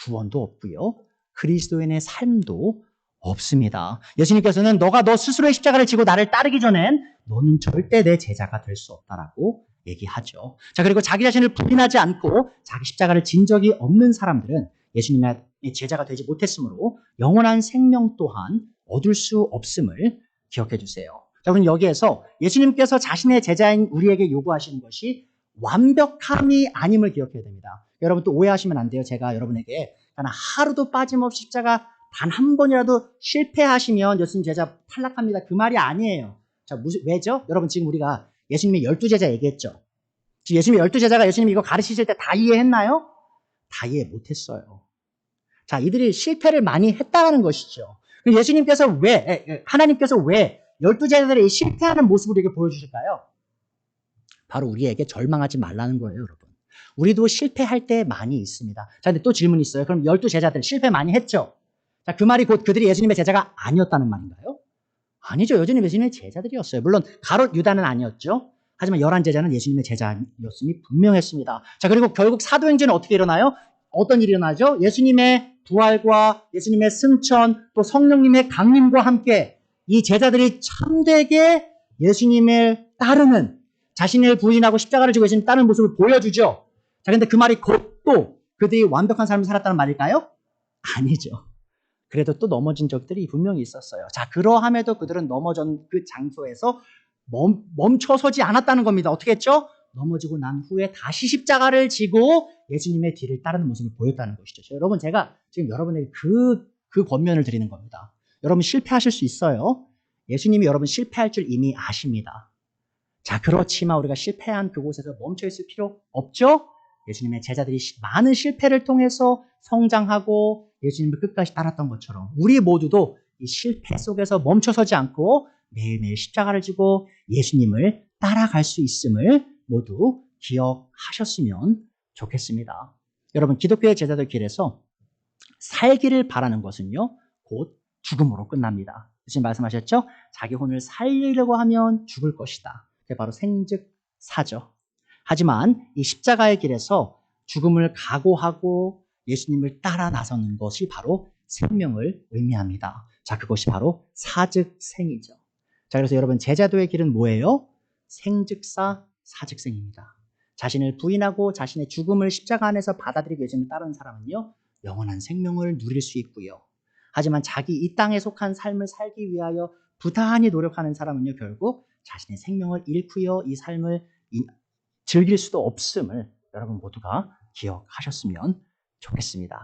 구원도 없고요, 그리스도인의 삶도 없습니다. 예수님께서는 너가 너 스스로의 십자가를 지고 나를 따르기 전엔 너는 절대 내 제자가 될 수 없다라고 얘기하죠. 자, 그리고 자기 자신을 부인하지 않고 자기 십자가를 진 적이 없는 사람들은 예수님의 제자가 되지 못했으므로 영원한 생명 또한 얻을 수 없음을 기억해 주세요. 자, 그럼 여기에서 예수님께서 자신의 제자인 우리에게 요구하시는 것이 완벽함이 아님을 기억해야 됩니다. 여러분 또 오해하시면 안 돼요. 제가 여러분에게 하루도 빠짐없이 십자가 단 한 번이라도 실패하시면 예수님 제자 탈락합니다. 그 말이 아니에요. 자, 왜죠? 여러분 지금 우리가 예수님의 12제자 얘기했죠. 지금 예수님의 12제자가 예수님이 이거 가르치실 때 다 이해했나요? 다 이해 못했어요. 자, 이들이 실패를 많이 했다는 것이죠. 예수님께서 하나님께서 왜 12제자들의 실패하는 모습을 우리에게 보여주실까요? 바로 우리에게 절망하지 말라는 거예요, 여러분. 우리도 실패할 때 많이 있습니다. 자, 근데 또 질문이 있어요. 그럼 12제자들 실패 많이 했죠? 자, 그 말이 곧 그들이 예수님의 제자가 아니었다는 말인가요? 아니죠. 여전히 예수님의 제자들이었어요. 물론 가롯 유다는 아니었죠. 하지만 11제자는 예수님의 제자였음이 분명했습니다. 자, 그리고 결국 사도행전은 어떻게 일어나요? 어떤 일이 일어나죠? 예수님의 부활과 예수님의 승천, 또 성령님의 강림과 함께 이 제자들이 참되게 예수님을 따르는, 자신을 부인하고 십자가를 지고 예수님 따르는 모습을 보여주죠. 자, 근데 그 말이 곧 또 그들이 완벽한 삶을 살았다는 말일까요? 아니죠. 그래도 또 넘어진 적들이 분명히 있었어요. 자, 그러함에도 그들은 넘어진 그 장소에서 멈춰서지 않았다는 겁니다. 어떻게 했죠? 넘어지고 난 후에 다시 십자가를 지고 예수님의 뒤를 따르는 모습을 보였다는 것이죠. 여러분, 제가 지금 여러분에게 그 권면을 드리는 겁니다. 여러분 실패하실 수 있어요. 예수님이 여러분 실패할 줄 이미 아십니다. 자, 그렇지만 우리가 실패한 그곳에서 멈춰 있을 필요 없죠? 예수님의 제자들이 많은 실패를 통해서 성장하고 예수님을 끝까지 따랐던 것처럼 우리 모두도 이 실패 속에서 멈춰서지 않고 매일매일 십자가를 지고 예수님을 따라갈 수 있음을 모두 기억하셨으면 좋겠습니다. 여러분, 기독교의 제자들 길에서 살기를 바라는 것은요, 곧 죽음으로 끝납니다. 예수님 말씀하셨죠? 자기 혼을 살리려고 하면 죽을 것이다. 그게 바로 생즉사죠. 하지만 이 십자가의 길에서 죽음을 각오하고 예수님을 따라 나서는 것이 바로 생명을 의미합니다. 자, 그것이 바로 사즉생이죠. 자, 그래서 여러분 제자도의 길은 뭐예요? 생즉사, 사즉생입니다. 자신을 부인하고 자신의 죽음을 십자가 안에서 받아들이고 예수님을 따르는 사람은요, 영원한 생명을 누릴 수 있고요. 하지만 자기 이 땅에 속한 삶을 살기 위하여 부단히 노력하는 사람은요, 결국 자신의 생명을 잃고요, 이 삶을 즐길 수도 없음을 여러분 모두가 기억하셨으면 좋겠습니다.